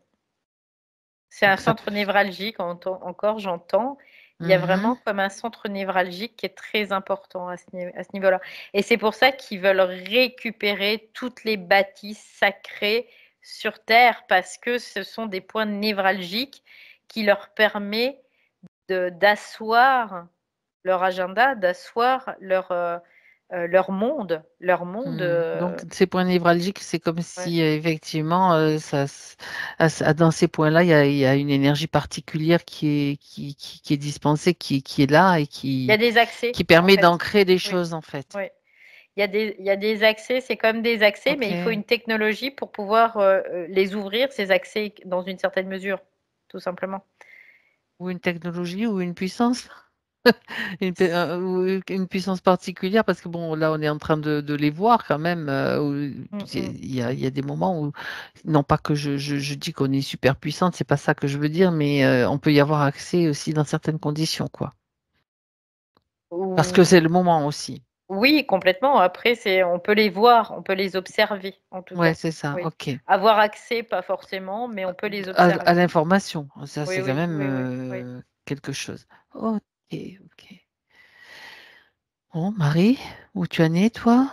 C'est un Donc ça. centre névralgique, encore j'entends. Il y a Mhm. vraiment comme un centre névralgique qui est très important à ce niveau-là. Et c'est pour ça qu'ils veulent récupérer toutes les bâtisses sacrées sur Terre, parce que ce sont des points névralgiques qui leur permettent d'asseoir leur agenda, d'asseoir leur monde. Donc, ces points névralgiques, c'est comme Ouais. si effectivement, dans ces points-là, il y a une énergie particulière qui est dispensée, qui est là et Il y a des accès, qui en permet fait. d'ancrer des Oui, choses, en fait. oui. Il y a des accès, c'est comme des accès, mais il faut Ok. une technologie pour pouvoir les ouvrir, ces accès, dans une certaine mesure, tout simplement. Ou une technologie ou une puissance. Ou une puissance particulière, parce que bon, là, on est en train de les voir quand même. Où Mm, mm. il y a des moments où, non pas que je dis qu'on est super puissante, c'est pas ça que je veux dire, mais on peut y avoir accès aussi dans certaines conditions, quoi. Parce que c'est le moment aussi. Oui, complètement. Après, on peut les voir, on peut les observer, en tout Ouais, cas. c'est ça, Oui. ok. Avoir accès, pas forcément, mais on peut les À observer. l'information, ça, Oui, c'est quand oui, même oui, oui, oui. quelque chose. Ok, ok. Bon, Marie, où tu en es, toi?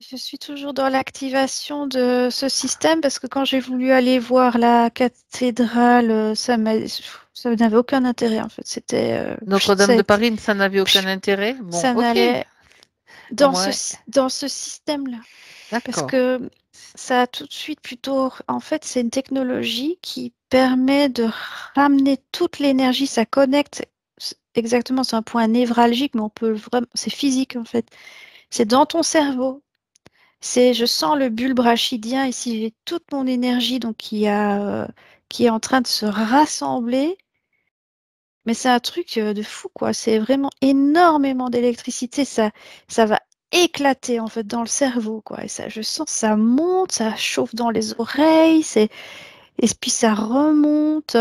Je suis toujours dans l'activation de ce système parce que quand j'ai voulu aller voir la cathédrale, ça n'avait aucun intérêt en fait. C'était, Notre-Dame de Paris, ça n'avait aucun intérêt? Bon, ça ok. n'allait Au dans moins, dans ce système-là parce d'accord. que ça a tout de suite plutôt, en fait, c'est une technologie qui permet de ramener toute l'énergie, ça connecte exactement, c'est un point névralgique, mais on peut vraiment, c'est physique en fait. C'est dans ton cerveau. Je sens le bulbe rachidien ici, j'ai toute mon énergie donc qui est en train de se rassembler. Mais c'est un truc de fou, quoi. C'est vraiment énormément d'électricité. Ça va éclater en fait dans le cerveau, quoi. Et ça, je sens ça monte, ça chauffe dans les oreilles, et puis ça remonte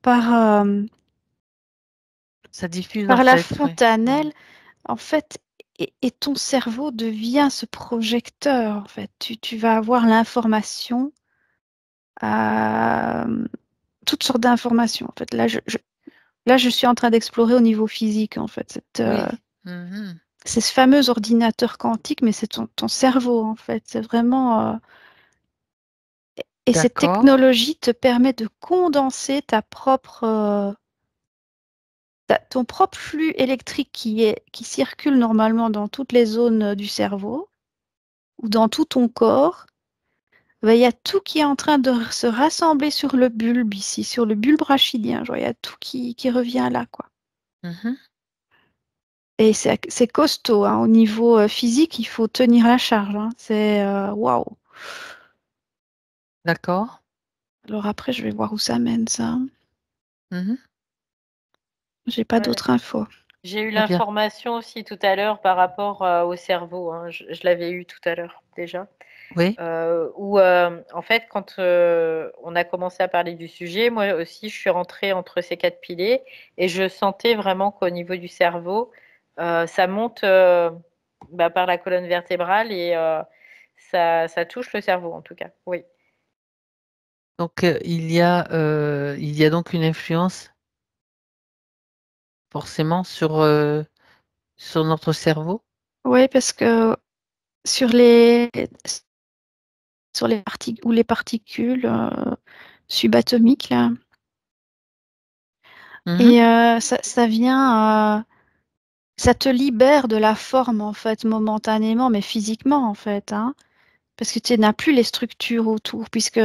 par, Ça diffuse en par la fait, oui. fontanelle, en fait. Et ton cerveau devient ce projecteur, en fait. Tu vas avoir l'information, euh, toutes sortes d'informations, en fait. Là, je suis en train d'explorer au niveau physique, en fait. Oui. Mhm. C'est ce fameux ordinateur quantique, mais c'est ton cerveau, en fait. C'est vraiment. Et cette D'accord. technologie te permet de condenser ton propre flux électrique qui circule normalement dans toutes les zones du cerveau ou dans tout ton corps. Ben, il y a tout qui est en train de se rassembler sur le bulbe ici, sur le bulbe rachidien. Genre, il y a tout qui revient là, quoi. Mhm. Et c'est costaud, hein. Au niveau physique, il faut tenir la charge, hein. C'est waouh. D'accord. Alors après, je vais voir où ça mène, ça. Mhm. J'ai pas Ouais. d'autres infos. J'ai eu Très bien. l'information aussi tout à l'heure par rapport au cerveau, hein. Je l'avais eu tout à l'heure déjà. Oui. Où en fait, quand on a commencé à parler du sujet, moi aussi, je suis rentrée entre ces 4 piliers et je sentais vraiment qu'au niveau du cerveau, ça monte par la colonne vertébrale et ça touche le cerveau en tout cas. Oui. Donc il y a donc une influence forcément sur notre cerveau. Oui, parce que sur les particules ou les particules subatomiques, là, Mhm. et ça vient, ça te libère de la forme en fait momentanément, mais physiquement en fait, hein, parce que tu n'as plus les structures autour, puisque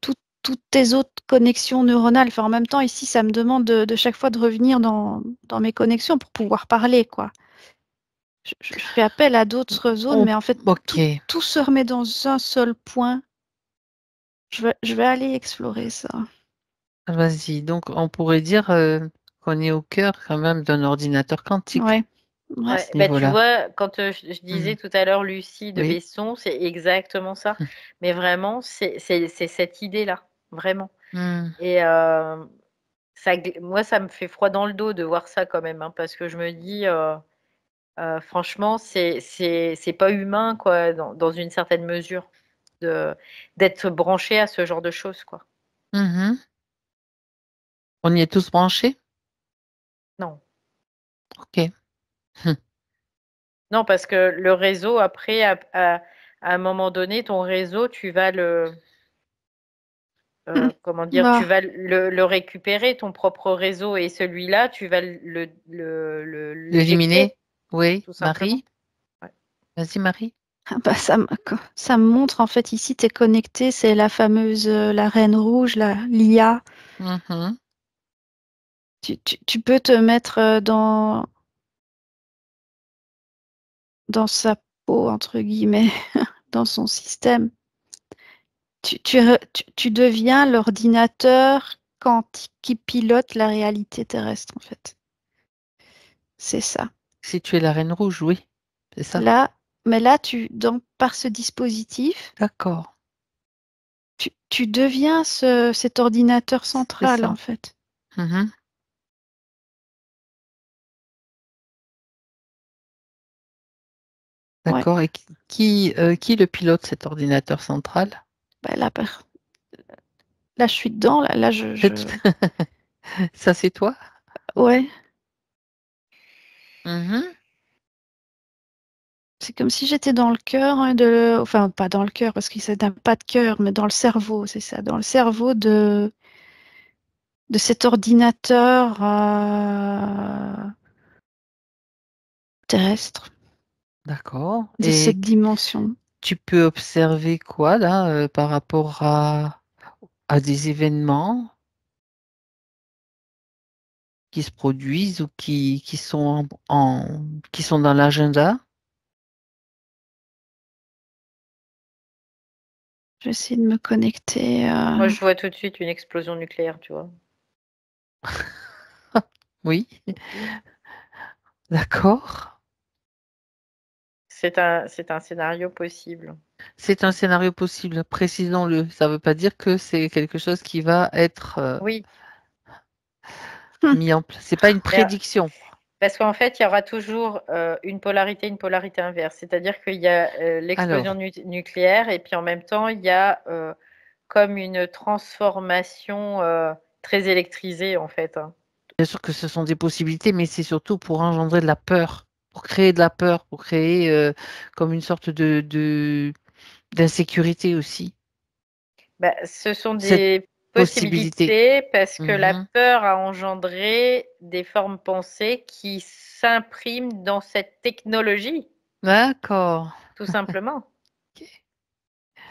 tout- toutes tes autres connexions neuronales, enfin en même temps ici, ça me demande de chaque fois de revenir dans mes connexions pour pouvoir parler, quoi. Je fais appel à d'autres zones, mais en fait, Ok. tout se remet dans un seul point. Je vais aller explorer ça. Vas-y. Donc on pourrait dire qu'on est au cœur quand même d'un ordinateur quantique Ouais, ouais. à Ouais, ce tu niveau-là. vois, quand je disais Mhm. tout à l'heure Lucie de Oui. Besson, c'est exactement ça. Mais vraiment, c'est cette idée-là, vraiment. Mhm. Et moi, ça me fait froid dans le dos de voir ça quand même, hein, parce que je me dis, franchement, c'est pas humain, quoi, dans une certaine mesure, d'être branché à ce genre de choses, quoi. Mhm. On y est tous branchés? Non. Ok. Mhm. Non, parce que le réseau, après, à un moment donné, ton réseau, tu vas comment dire, tu Bah, vas le récupérer, ton propre réseau, et celui-là, tu vas l'éjecter, L'éliminer? Oui. tout simplement. Marie? Ouais. Vas-y, Marie. bah, ça me montre en fait ici, tu es connecté, c'est la fameuse, la reine rouge, l'IA. Mhm. Tu peux te mettre dans sa peau, entre guillemets, dans son système. Tu deviens l'ordinateur quantique qui pilote la réalité terrestre, en fait. C'est ça. Si tu es la reine rouge, oui. C'est ça. Là, mais là, par ce dispositif, D'accord. tu deviens cet ordinateur C'est central, ça. en fait. Mhm. Ouais. D'accord. Et qui le pilote, cet ordinateur central? Bah, là, je suis dedans. Là, Ça, c'est toi? ouais. Mhm. C'est comme si j'étais dans le cœur, hein, enfin, pas dans le cœur, parce que ça n'a pas de cœur, mais dans le cerveau, c'est ça. Dans le cerveau de cet ordinateur terrestre, D'accord. de Et cette dimension. tu peux observer quoi, là, par rapport à des événements qui se produisent ou qui sont qui sont dans l'agenda? Je vais essayer de me connecter. Moi, je vois tout de suite une explosion nucléaire, tu vois. Oui. D'accord. C'est un scénario possible. C'est un scénario possible, précisons-le. Ça ne veut pas dire que c'est quelque chose qui va être Oui, mis en place. C'est pas une mais, prédiction. parce qu'en fait, il y aura toujours une polarité inverse. C'est-à-dire qu'il y a l'explosion Alors, nucléaire et puis en même temps, il y a comme une transformation très électrisée, en fait, hein. bien sûr que ce sont des possibilités, mais c'est surtout pour engendrer de la peur, pour créer de la peur, pour créer comme une sorte d'insécurité aussi. Bah, ce sont Cette des possibilité. possibilités parce que la Mhm. peur a engendré des formes pensées qui s'impriment dans cette technologie, D'accord. tout simplement. Ok.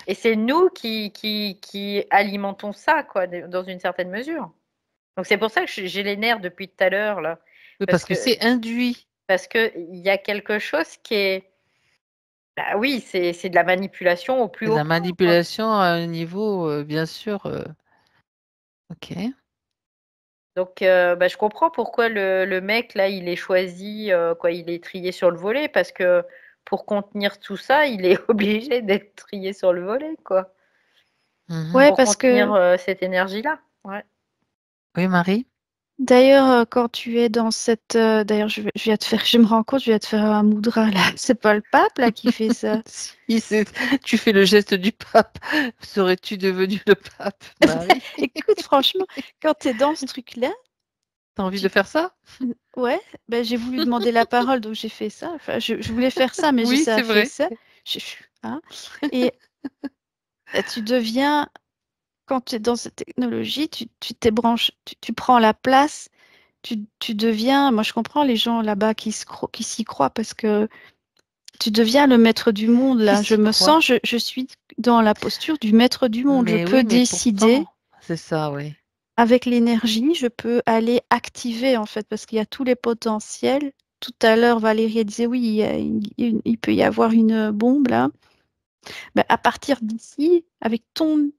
Et c'est nous qui alimentons ça, quoi, dans une certaine mesure. Donc c'est pour ça que j'ai les nerfs depuis tout à l'heure, là. Oui, Parce parce que que, c'est induit. parce que il y a quelque chose qui est, bah oui, c'est de la manipulation au plus C'est de haut la point, quoi. manipulation à un niveau, bien sûr. Ok. Donc, je comprends pourquoi le mec, là, il est choisi, quoi, il est trié sur le volet, parce que pour contenir tout ça, il est obligé d'être trié sur le volet, quoi. Ouais, Pour parce que contenir cette énergie-là. Ouais. Oui, Marie? d'ailleurs, quand tu es dans cette, d'ailleurs, je me rends compte, je vais te faire un moudra là. C'est pas le pape là qui fait ça. Si tu fais le geste du pape, serais-tu devenu le pape, Marie? Écoute, franchement, quand tu es dans ce truc-là, T'as envie tu- de faire ça? ouais, ben, j'ai voulu demander la parole, donc j'ai fait ça. Enfin, je voulais faire ça, mais Oui, ça a c'est fait vrai. ça. Hein. Et tu deviens, quand tu es dans cette technologie, tu t'es branché, tu prends la place, tu deviens, moi je comprends les gens là-bas qui s'y croient parce que tu deviens le maître du monde Qui là. Je s'y me croit? sens, je suis dans la posture du maître du monde. Je Mais peux oui, mais décider pourtant, c'est ça, oui. avec l'énergie, je peux aller activer en fait parce qu'il y a tous les potentiels. Tout à l'heure, Valérie elle disait oui, il peut y avoir une bombe là. Ben, à partir d'ici, avec ton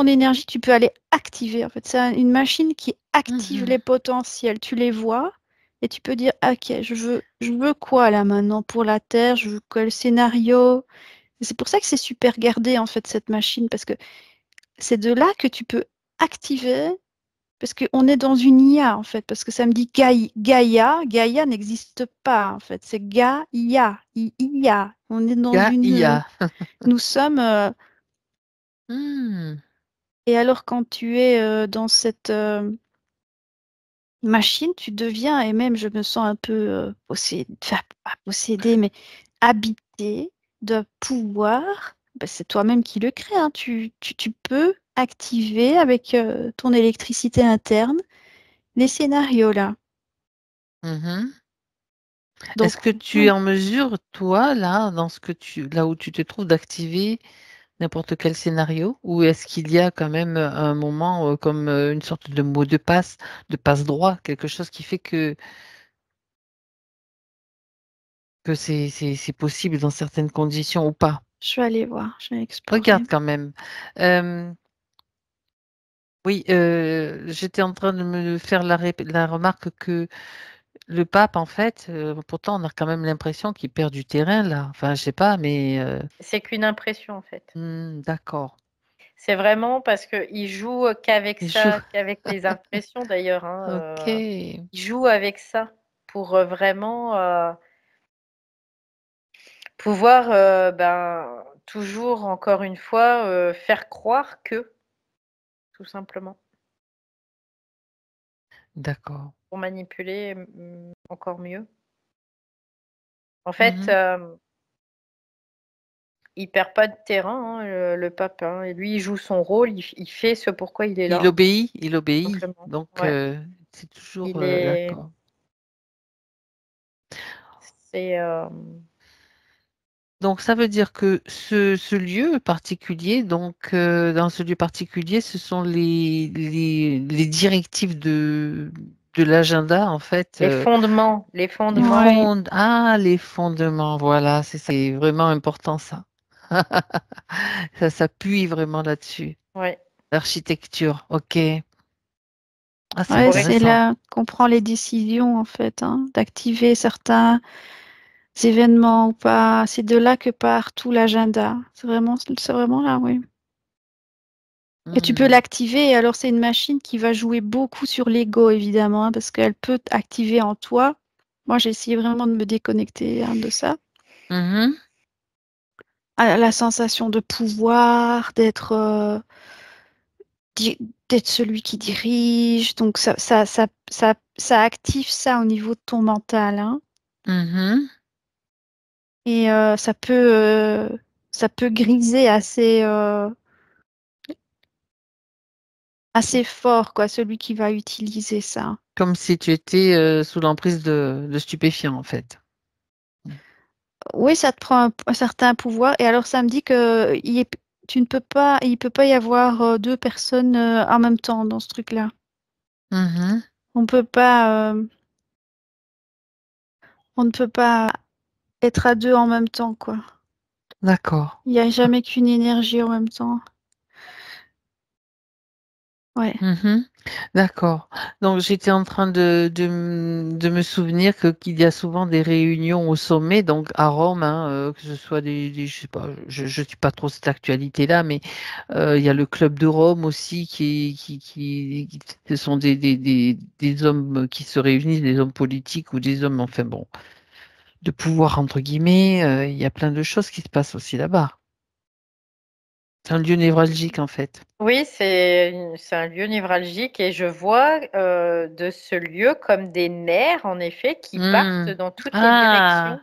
énergie, tu peux aller activer. En fait, c'est une machine qui active Mhm. les potentiels. Tu les vois et tu peux dire, OK, je veux quoi là maintenant pour la Terre? Je veux quel scénario? Et c'est pour ça que c'est super gardé en fait cette machine parce que c'est de là que tu peux activer. Parce qu'on est dans une IA en fait, parce que ça me dit Gaïa. Gaïa n'existe pas en fait, c'est Gaïa, IA. On est dans une. Gaïa. Nous sommes. Hmm. Et alors, quand tu es dans cette machine, tu deviens, et même je me sens un peu possédée, enfin, pas possédée, mais habitée de pouvoir. Ben, c'est toi-même qui le crée, hein. Tu peux activer avec ton électricité interne les scénarios là. Mhm. Donc, Est-ce que tu es ouais, en mesure, toi, là, là où tu te trouves, d'activer n'importe quel scénario, ou est-ce qu'il y a quand même un moment comme une sorte de mot de passe droit, quelque chose qui fait que c'est possible dans certaines conditions ou pas? je vais aller voir, je vais explorer. Regarde quand même. Euh, oui, j'étais en train de me faire la remarque que le pape, en fait, pourtant on a quand même l'impression qu'il perd du terrain là. Enfin, je sais pas, mais C'est qu'une impression, en fait. d'accord. C'est vraiment parce qu'il joue qu'avec Il joue. ça, qu'avec les impressions d'ailleurs. Hein, Ok. il joue avec ça pour vraiment pouvoir toujours, encore une fois, faire croire que, tout simplement, D'accord. pour manipuler encore mieux. En fait, Mhm. il perd pas de terrain, hein, le pape. Hein, et lui, il joue son rôle, il fait ce pourquoi il est Il là, obéit, il obéit. simplement. Donc, Ouais, c'est toujours il est. d'accord. C'est. Donc, ça veut dire que ce lieu particulier, donc, dans ce lieu particulier, ce sont les directives de l'agenda, en fait. Les fondements, les fondements. Ouais. Les fondements, voilà, c'est vraiment important, ça. Ça s'appuie vraiment là-dessus. Ouais. L'architecture, ok. Ah, c'est Ouais, Pour c'est intéressant. là qu'on prend les décisions en fait, hein, d'activer certains événements ou pas. C'est de là que part tout l'agenda. C'est vraiment là, oui. Et tu peux Hmm. l'activer. Et alors, c'est une machine qui va jouer beaucoup sur l'ego, évidemment, hein, parce qu'elle peut activer en toi. Moi, j'ai essayé vraiment de me déconnecter hein, de ça. Mhm. La sensation de pouvoir, di- d'être celui qui dirige. Donc, ça active ça au niveau de ton mental, hein. Mhm. Et ça peut griser assez fort, quoi, celui qui va utiliser ça. Comme si tu étais sous l'emprise de stupéfiants, en fait. Oui, ça te prend un certain pouvoir. Et alors, ça me dit que il peut pas y avoir deux personnes en même temps dans ce truc-là. Mhm. On peut pas, on ne peut pas être à deux en même temps, quoi. D'accord. Il n'y a jamais qu'une énergie en même temps. Ouais. D'accord. Donc j'étais en train de me souvenir qu'il y a souvent des réunions au sommet, donc à Rome, hein, que ce soit je sais pas, je suis pas trop cette actualité-là, mais il y a le club de Rome aussi ce sont des hommes qui se réunissent, des hommes politiques ou des hommes, enfin bon, de pouvoir entre guillemets. Il y a plein de choses qui se passent aussi là-bas. C'est un lieu névralgique en fait. Oui, c'est un lieu névralgique et je vois de ce lieu comme des nerfs, en effet, qui partent dans toutes les Ah, directions.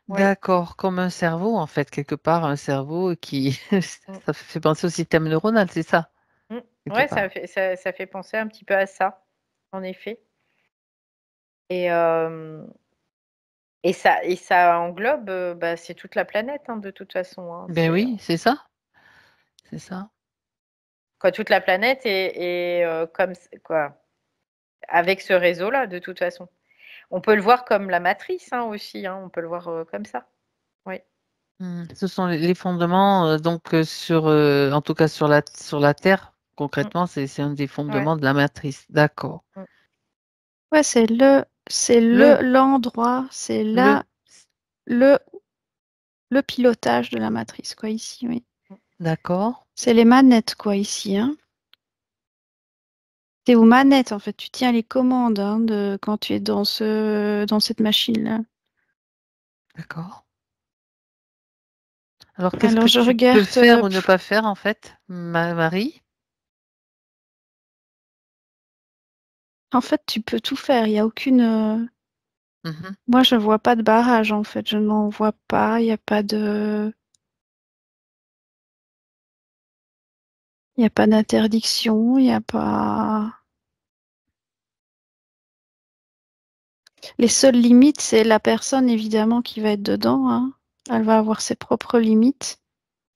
Oui. d'accord, comme un cerveau en fait, quelque part, un cerveau qui Mm. ça fait penser au système neuronal, c'est ça, Mm. quelque Ouais, part. ça fait penser un petit peu à ça, en effet. Et, euh, et ça englobe, bah, c'est toute la planète, hein, de toute façon. Hein. Ben oui, c'est ça, c'est ça. Quoi, toute la planète comme quoi, avec ce réseau-là, de toute façon. On peut le voir comme la matrice hein, aussi, hein, on peut le voir comme ça. Oui. Ce sont les fondements, donc en tout cas sur la Terre, Mm. concrètement, c'est un des Ouais. fondements de la matrice. D'accord. Mm. Ouais, c'est Le, l'endroit, c'est le, le, le pilotage de la matrice, quoi, ici, oui. d'accord. C'est les manettes, quoi, ici, hein. T'es aux manettes, en fait. Tu tiens les commandes, hein, quand tu es dans cette machine-là. D'accord. Alors, qu'est-ce Alors, que je tu peux regarde. faire ou ne pas faire, en fait, Marie? En fait, tu peux tout faire. Il n'y a aucune. Mhm. Moi, je ne vois pas de barrage, en fait. Je n'en vois pas. Il n'y a pas de. Il n'y a pas d'interdiction. Il n'y a pas. Les seules limites, c'est la personne, évidemment, qui va être dedans, hein. Elle va avoir ses propres limites,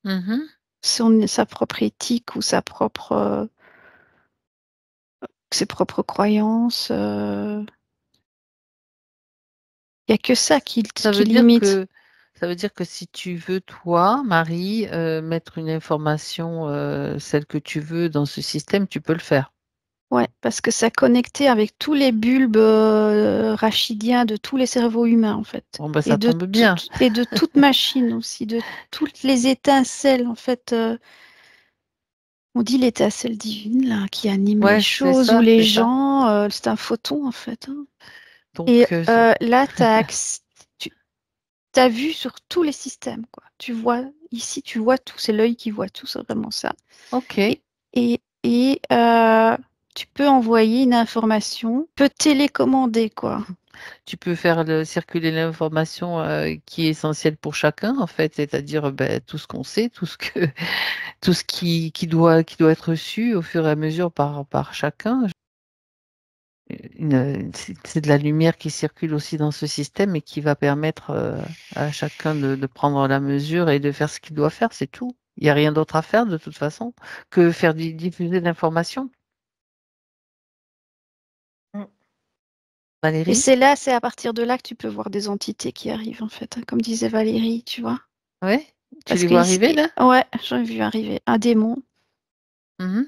Mhm. sa propre éthique ou ses propres croyances. Il n'y a que ça Ça qui veut dire limite. que ça veut dire que si tu veux, toi, Marie, mettre une information, celle que tu veux dans ce système, tu peux le faire. Ouais, parce que ça connecté avec tous les bulbes rachidiens de tous les cerveaux humains, en fait. Bon, ben, ça tombe bien. Et de toute machine aussi, de toutes les étincelles, en fait. On dit l'étincelle divine, là, qui anime les Ouais, c'est choses ou ça, les c'est ça. gens. C'est un photon, en fait, hein. Et Donc, là, tu as vu sur tous les systèmes, quoi. Tu vois, ici, tu vois tout. C'est l'œil qui voit tout, c'est vraiment ça. ok. Et tu peux envoyer une information, tu peux télécommander, quoi. Tu peux faire circuler l'information qui est essentielle pour chacun, en fait, c'est-à-dire ben, tout ce qu'on sait, tout ce qui doit être reçu au fur et à mesure par chacun. C'est de la lumière qui circule aussi dans ce système et qui va permettre à chacun de prendre la mesure et de faire ce qu'il doit faire, c'est tout. Il n'y a rien d'autre à faire de toute façon que faire diffuser l'information. Mm. Et Valérie? c'est à partir de là que tu peux voir des entités qui arrivent, en fait, hein, comme disait Valérie, tu vois. Ouais? Tu Parce les que vois arriver là? ouais, j'ai vu arriver un démon. Mhm.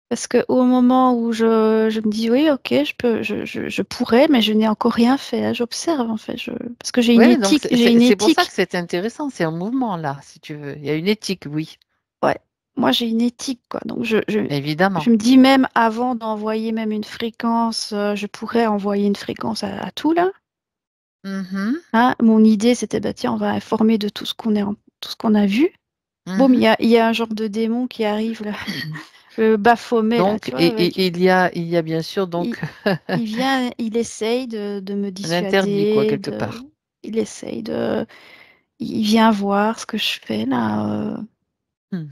Parce que au moment où je me dis oui, ok, je pourrais, mais je n'ai encore rien fait, hein. J'observe en fait, parce que Ouais, donc j'ai une c'est pour ça que éthique. c'est intéressant, c'est un mouvement là, si tu veux. Il y a une éthique, oui, Ouais, moi j'ai une éthique quoi. Donc évidemment. je me dis même avant d'envoyer même une fréquence, je pourrais envoyer une fréquence à tout là. Mhm. Hein. Mon idée c'était bah tiens, on va informer de tout ce tout ce qu'on a vu. Boum, Mhm. il y a un genre de démon qui arrive là, le Baphomet là, Donc, tu vois, avec il y a bien sûr il, donc il vient, il essaye de me un interdit, quoi, dissuader, quelque part. il essaye il vient voir ce que je fais là. Mhm.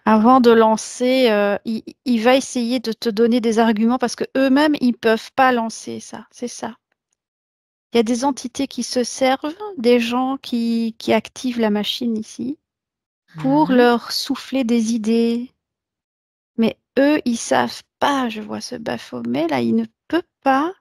Avant de lancer, il va essayer de te donner des arguments parce que eux-mêmes, ils peuvent pas lancer ça. C'est ça. Il y a des entités qui se servent des gens qui activent la machine ici pour Mhm. leur souffler des idées. Mais eux, ils savent pas. Je vois ce Baphomet là, il ne peut pas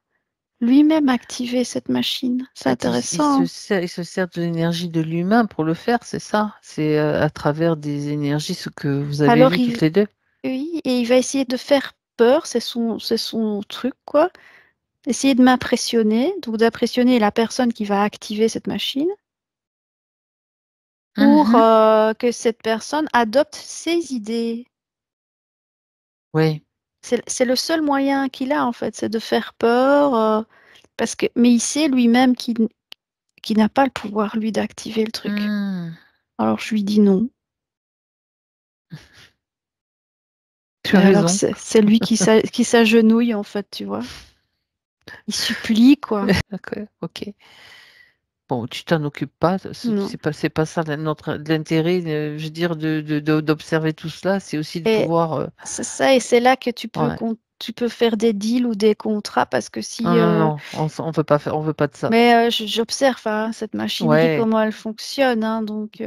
lui-même activer cette machine. En C'est fait, intéressant. il se sert de l'énergie de l'humain pour le faire, c'est ça? C'est à travers des énergies, ce que vous avez Alors, vu toutes les deux. oui, et il va essayer de faire peur, c'est son truc, quoi. Essayer de m'impressionner, donc d'impressionner la personne qui va activer cette machine pour que cette personne adopte ses idées. Oui. C'est le seul moyen qu'il a, en fait, c'est de faire peur, mais il sait lui-même qu'il n'a pas le pouvoir, lui, d'activer le truc. Alors je lui dis non. Tu as Et alors raison. c'est lui qui s'agenouille, en fait, tu vois. Il supplie, quoi. D'accord, ok. Bon, tu t'en occupes pas, Non. c'est pas ça l'intérêt, je veux dire, d'observer tout cela, c'est aussi de Et pouvoir. c'est ça, et c'est là que Ouais. tu peux faire des deals ou des contrats, parce que si... Non, non, non, on veut pas faire, on veut pas de ça. Mais j'observe hein, cette machinerie, Ouais, comment elle fonctionne, hein, donc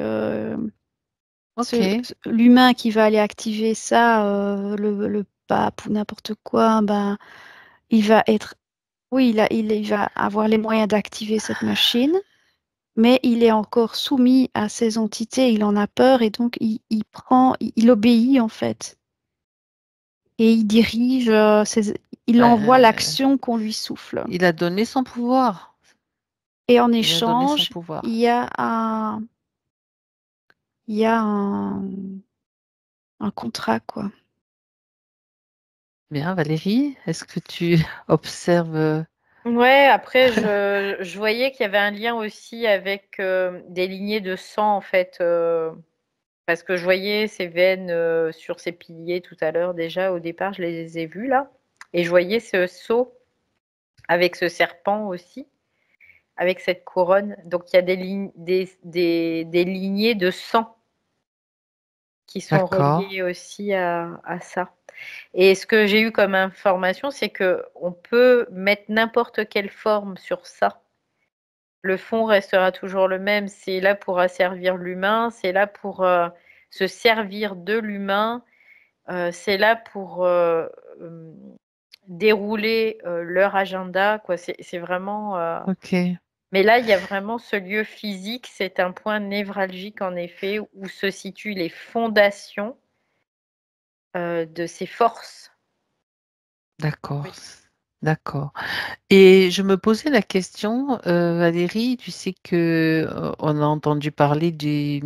ok. l'humain qui va aller activer ça, le pape ou n'importe quoi, ben, il va être... Oui, il va avoir les moyens d'activer cette machine, mais il est encore soumis à ces entités, il en a peur et donc il obéit en fait. Et il dirige, il envoie Ben, l'action qu'on lui souffle. il a donné son pouvoir. Et en Il a donné son échange, pouvoir. il y a il y a un contrat, quoi. Bien, Valérie, est-ce que tu observes Ouais, après, je voyais qu'il y avait un lien aussi avec des lignées de sang, en fait, parce que je voyais ces veines sur ces piliers tout à l'heure déjà, au départ, je les ai vues là. Et je voyais ce sceau avec ce serpent aussi, avec cette couronne. Donc, il y a des lignées de sang qui sont D'accord, reliées aussi à ça. Et ce que j'ai eu comme information, c'est que on peut mettre n'importe quelle forme sur ça. Le fond restera toujours le même. C'est là pour asservir l'humain, c'est là pour se servir de l'humain, c'est là pour dérouler leur agenda, quoi. C'est vraiment. ok. Mais là, il y a vraiment ce lieu physique. C'est un point névralgique, en effet, où se situent les fondations de ces forces. D'accord, Oui. d'accord. Et je me posais la question, Valérie, tu sais que on a entendu parler des,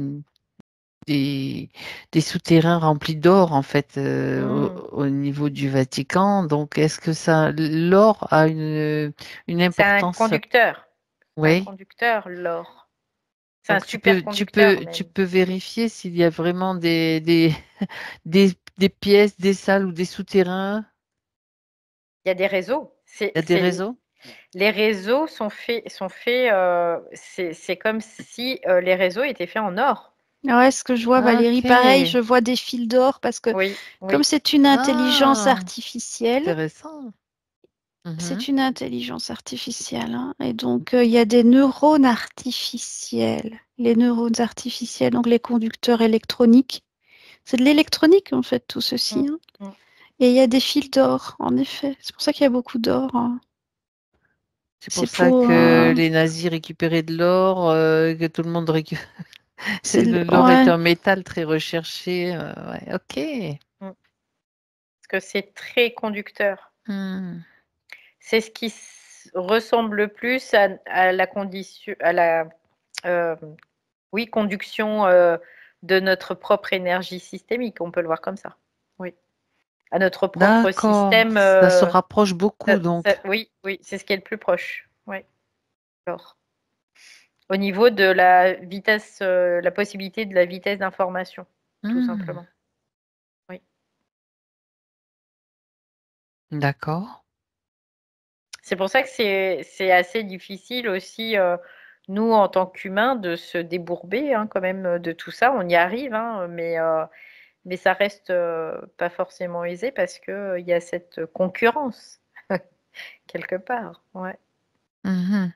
des souterrains remplis d'or en fait Hmm. au niveau du Vatican. Donc, est-ce que l'or a une C'est un importance? conducteur. C'est un Oui. conducteur, l'or. C'est un Donc, superconducteur tu même. peux vérifier s'il y a vraiment des pièces, des salles ou des souterrains. Il y a des réseaux. Il y a des réseaux? Les réseaux sont faits c'est comme si les réseaux étaient faits en or. Ouais, ce que je vois, Valérie, Ok. pareil, je vois des fils d'or parce que Oui, comme oui. c'est une intelligence Ah, artificielle, intéressant. Mhm. c'est une intelligence artificielle, hein, et donc il y a des neurones artificiels. Les neurones artificiels, donc les conducteurs électroniques, c'est de l'électronique en fait, tout Mm, ceci, hein. mm. Et il y a des fils d'or, en effet. C'est pour ça qu'il y a beaucoup d'or, hein. C'est pour C'est ça pour, que les nazis récupéraient de l'or, que tout le monde récupère. L'or est ouais, un métal très recherché. Ouais, ok. Mm. Parce que c'est très conducteur. Hmm. C'est ce qui ressemble le plus à la condition, à la euh, oui, conduction de notre propre énergie systémique. On peut le voir comme ça. Oui. À notre propre D'accord. système. Ça se rapproche beaucoup donc. Oui, oui, c'est ce qui est le plus proche. Oui. Alors, au niveau de la vitesse, la possibilité de la vitesse d'information, tout Hmm. simplement. Oui. D'accord. C'est pour ça que c'est assez difficile aussi, nous, en tant qu'humains, de se débourber quand même de tout ça. On y arrive, hein, mais ça reste pas forcément aisé parce qu'il y a cette concurrence, quelque part. Ouais. Mhm.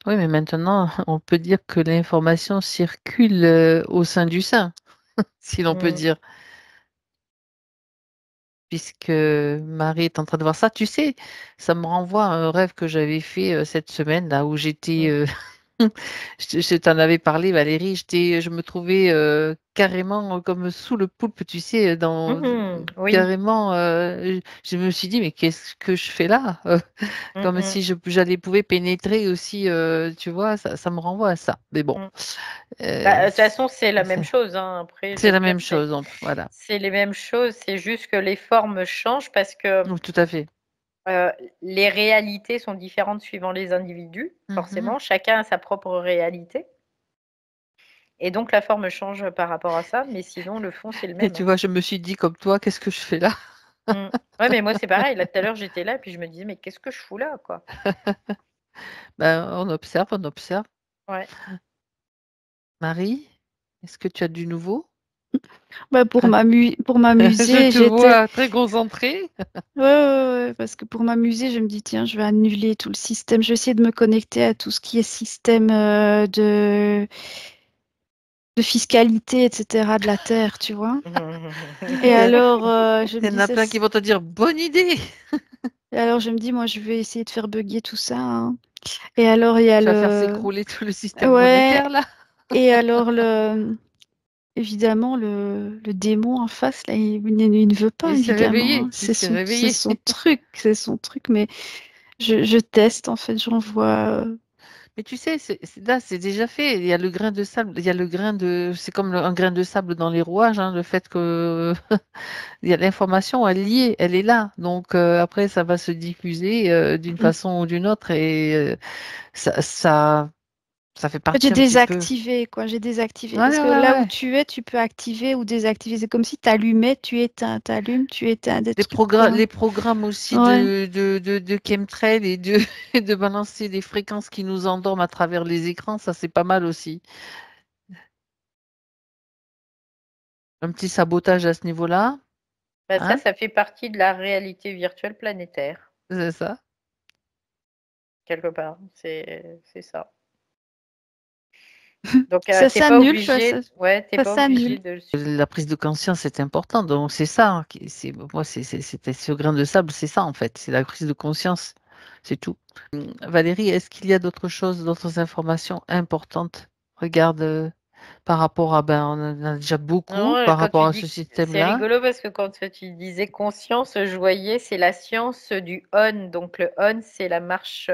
Oui, mais maintenant, on peut dire que l'information circule au sein du sein, si l'on peut Mm, dire, puisque Marie est en train de voir ça. Tu sais, ça me renvoie à un rêve que j'avais fait cette semaine, là où j'étais mm. Je t'en avais parlé, Valérie. Je me trouvais carrément comme sous le poulpe, tu sais, Oui. carrément. Je me suis dit, mais qu'est-ce que je fais là? Comme si j'allais pouvais pénétrer aussi, tu vois, ça me renvoie à ça. Mais bon, De toute façon, c'est la même chose. Hein. Après, je c'est veux la dire, même chose. Voilà. c'est les mêmes choses. C'est juste que les formes changent parce que Donc, tout à fait. les réalités sont différentes suivant les individus. Forcément, chacun a sa propre réalité. Et donc, la forme change par rapport à ça. Mais sinon, le fond, c'est le Et même. tu Hein. vois, je me suis dit comme toi, qu'est-ce que je fais là? Ouais, mais moi, c'est pareil. Là, tout à l'heure, j'étais là, puis je me disais, mais qu'est-ce que je fous là, quoi? Ben, on observe, on observe. Ouais. Marie, est-ce que tu as du nouveau? Bah, pour Je m'amuser, te j'étais. vois très concentrée. Ouais, parce que pour m'amuser, je me dis, tiens, je vais annuler tout le système. Je vais essayer de me connecter à tout ce qui est système de fiscalité, etc., de la Terre, tu vois. Et alors, je Il me y en dis, a plein qui vont te dire bonne idée. Et alors, je me dis, moi, je vais essayer de faire bugger tout ça. Hein. Et alors, il y a Tu vas faire s'écrouler tout le système Ouais, monétaire là. et alors, évidemment, le démon en face, là, il ne veut pas, Il s'est évidemment. Hein. réveillé. Il s'est C'est réveillé. son truc, c'est son truc. Mais je teste, en fait, j'envoie. Mais tu sais, là, c'est déjà fait. Il y a le grain de sable. Il y a le grain de. C'est comme un grain de sable dans les rouages. Hein, le fait que il y a l'information, elle y est, elle est là. Donc après, ça va se diffuser d'une façon ou d'une autre et ça fait En fait, j'ai partie un petit peu. désactivé, quoi. J'ai désactivé. Ouais, Parce que ouais, là où ouais. tu es, tu peux activer ou désactiver. C'est comme si tu allumais, tu éteins, tu allumes, tu éteins des trucs, quoi. Les programmes aussi Ouais. de chemtrail et et de balancer des fréquences qui nous endorment à travers les écrans, ça c'est pas mal aussi. Un petit sabotage à ce niveau-là, Bah, hein? ça fait partie de la réalité virtuelle planétaire, C'est ça. quelque part. C'est ça. Donc, Ça t'es pas s'annule, ça, obligé, ouais, t'es ça pas obligé s'annule. de. La prise de conscience est importante, donc c'est ça. Hein, moi, c'était ce grain de sable, c'est ça en fait, c'est la prise de conscience, c'est tout. Valérie, est-ce qu'il y a d'autres choses, d'autres informations importantes? Regarde, par rapport à, ben, on en a déjà beaucoup Non, par quand rapport tu à ce dis, c'est système-là. rigolo parce que quand tu disais conscience, je voyais, c'est la science du on. Donc, le on, c'est la marche,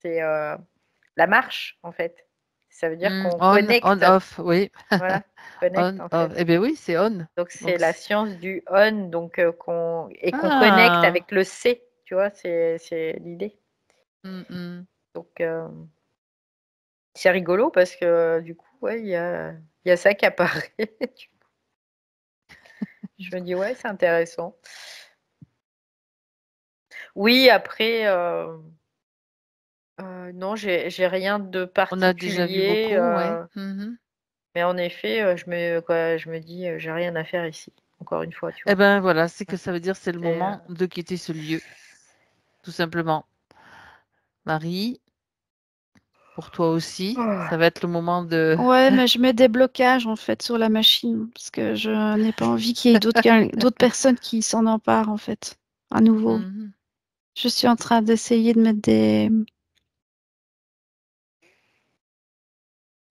c'est la marche, en fait. Ça veut dire qu'on On, connecte. off, oui. Voilà, connecte, On, en off. fait. Eh bien oui, c'est on. Donc, Donc, c'est la science du on, donc qu'on connecte ah, avec le C, tu vois, c'est l'idée. hum, hum. Donc, c'est rigolo parce que du coup, ouais, il y a ça qui apparaît. Je me dis, ouais, c'est intéressant. Oui, après, non, j'ai rien de On a déjà vu particulier, beaucoup, ouais. Mhm. mais en effet, je me dis, j'ai rien à faire ici, encore une fois, tu Eh vois. ben voilà, c'est que ça veut dire c'est le C'est, moment de quitter ce lieu, tout simplement. Marie, pour toi aussi, oh. ça va être le moment de. Ouais, mais je mets des blocages en fait sur la machine parce que je n'ai pas envie qu'il y ait d'autres personnes qui s'en emparent en fait, à nouveau. Mhm. Je suis en train d'essayer de mettre des.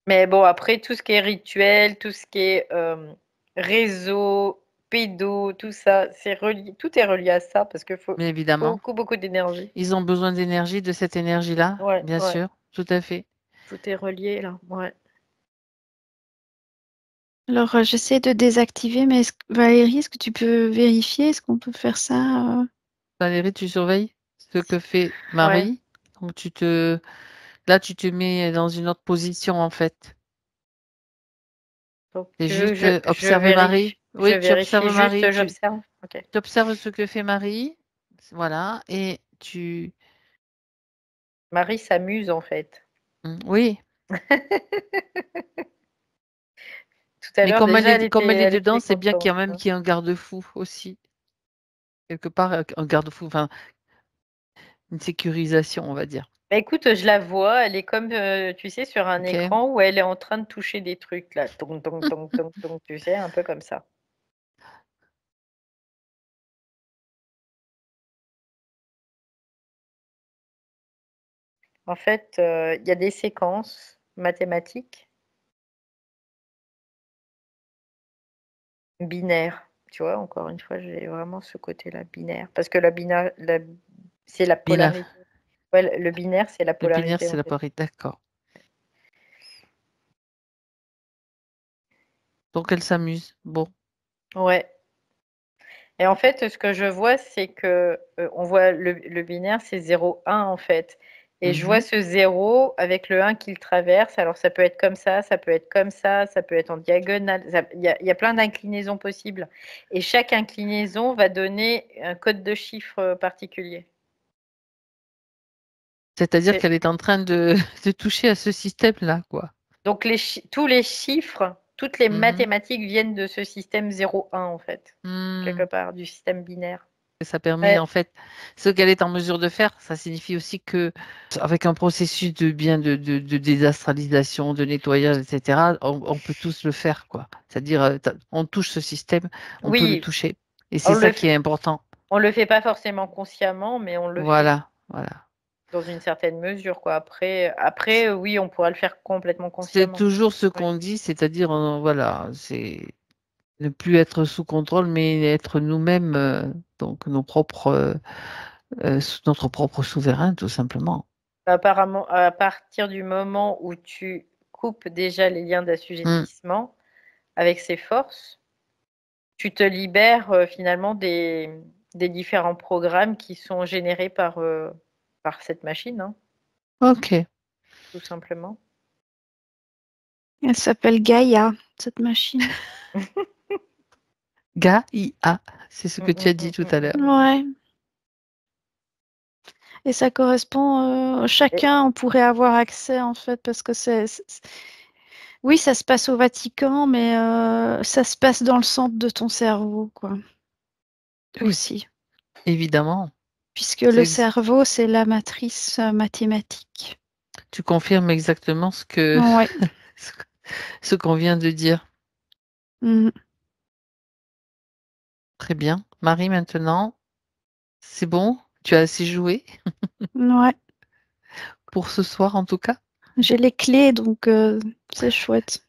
Mais bon, après, tout ce qui est rituel, tout ce qui est réseau, pédo, tout ça, tout est relié à ça parce qu'il faut Mais évidemment, beaucoup, beaucoup d'énergie. ils ont besoin d'énergie, de cette énergie-là, Ouais, bien ouais, sûr, tout à fait. tout est relié là. Ouais. Alors, j'essaie de désactiver, mais Valérie, est-ce que tu peux vérifier? Est-ce qu'on peut faire ça? Valérie, tu surveilles ce que fait Ouais. Marie. Donc là, tu te mets dans une autre position en fait. Donc, C'est tu veux que juste je observer Marie. vérifie, je Oui, tu vérifie observes Marie, juste, j'observe. Ok. tu observes ce que fait Marie. Voilà, et tu. Marie s'amuse en fait. Oui, Tout à mais l'heure déjà, comme elle est elle dedans, était c'est bien qu'il y contente. a même Hein. qu'il y ait un garde-fou aussi. Quelque part, un garde-fou, enfin, une sécurisation, on va dire. Bah, écoute, je la vois, elle est comme, tu sais, sur un Ok. écran où elle est en train de toucher des trucs là. Tong, tong, tong, tong, tong, tu sais, un peu comme ça. En fait, il y a des séquences mathématiques binaires. Tu vois, encore une fois, j'ai vraiment ce côté-là, binaire. Parce que c'est la Binaire. polarité. Ouais, le binaire, c'est la Le binaire, polarité, c'est en la fait. polarité. D'accord. Donc, elle s'amuse. Bon. Ouais. Et en fait, ce que je vois, c'est que on voit le binaire, c'est 0, 1 en fait. Et je vois ce 0 avec le 1 qu'il traverse. Alors, ça peut être comme ça peut être comme ça peut être en diagonale. Il y a plein d'inclinaisons possibles. Et chaque inclinaison va donner un code de chiffre particulier. C'est-à-dire C'est- qu'elle est en train de toucher à ce système-là, quoi. Donc, tous les chiffres, toutes les Mhm. mathématiques viennent de ce système 0, 1 en fait, quelque Hmm. part, du système binaire. Ça permet, Ouais. en fait, ce qu'elle est en mesure de faire, ça signifie aussi que, avec un processus de désastralisation, de nettoyage, etc., on peut tous le faire, quoi. C'est-à-dire, on touche ce système, on peut le Oui, toucher. Et on c'est ça le qui est important. On le fait pas forcément consciemment, mais on le fait Voilà, voilà. dans une certaine mesure, quoi. Après, oui, on pourra le faire complètement C'est consciemment. toujours ce Oui. qu'on dit, c'est-à-dire, voilà, c'est ne plus être sous contrôle, mais être nous-mêmes, donc notre propre souverain, tout simplement. Apparemment, à partir du moment où tu coupes déjà les liens Mm. d'assujettissement avec ces forces, tu te libères finalement des différents programmes qui sont générés par cette machine, hein, Ok. tout simplement. Elle s'appelle Gaïa, cette machine. Gaïa, c'est ce Mm, que tu mm, as dit mm, tout mm, à mm. l'heure. Ouais. Et ça correspond, Et- chacun, on pourrait avoir accès en fait, parce que oui, ça se passe au Vatican, mais ça se passe dans le centre de ton cerveau, quoi, Oui, aussi. évidemment. Puisque le C'est cerveau, c'est la matrice mathématique. Tu confirmes exactement Ouais. ce ce qu'on vient de dire. Mhm. Très bien. Marie, maintenant, c'est bon? Tu as assez joué Ouais. pour ce soir, en tout cas? J'ai les clés, donc c'est chouette.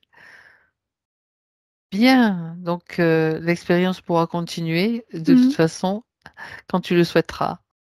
Bien. Donc, l'expérience pourra continuer de toute Mhm. façon quand tu le souhaiteras.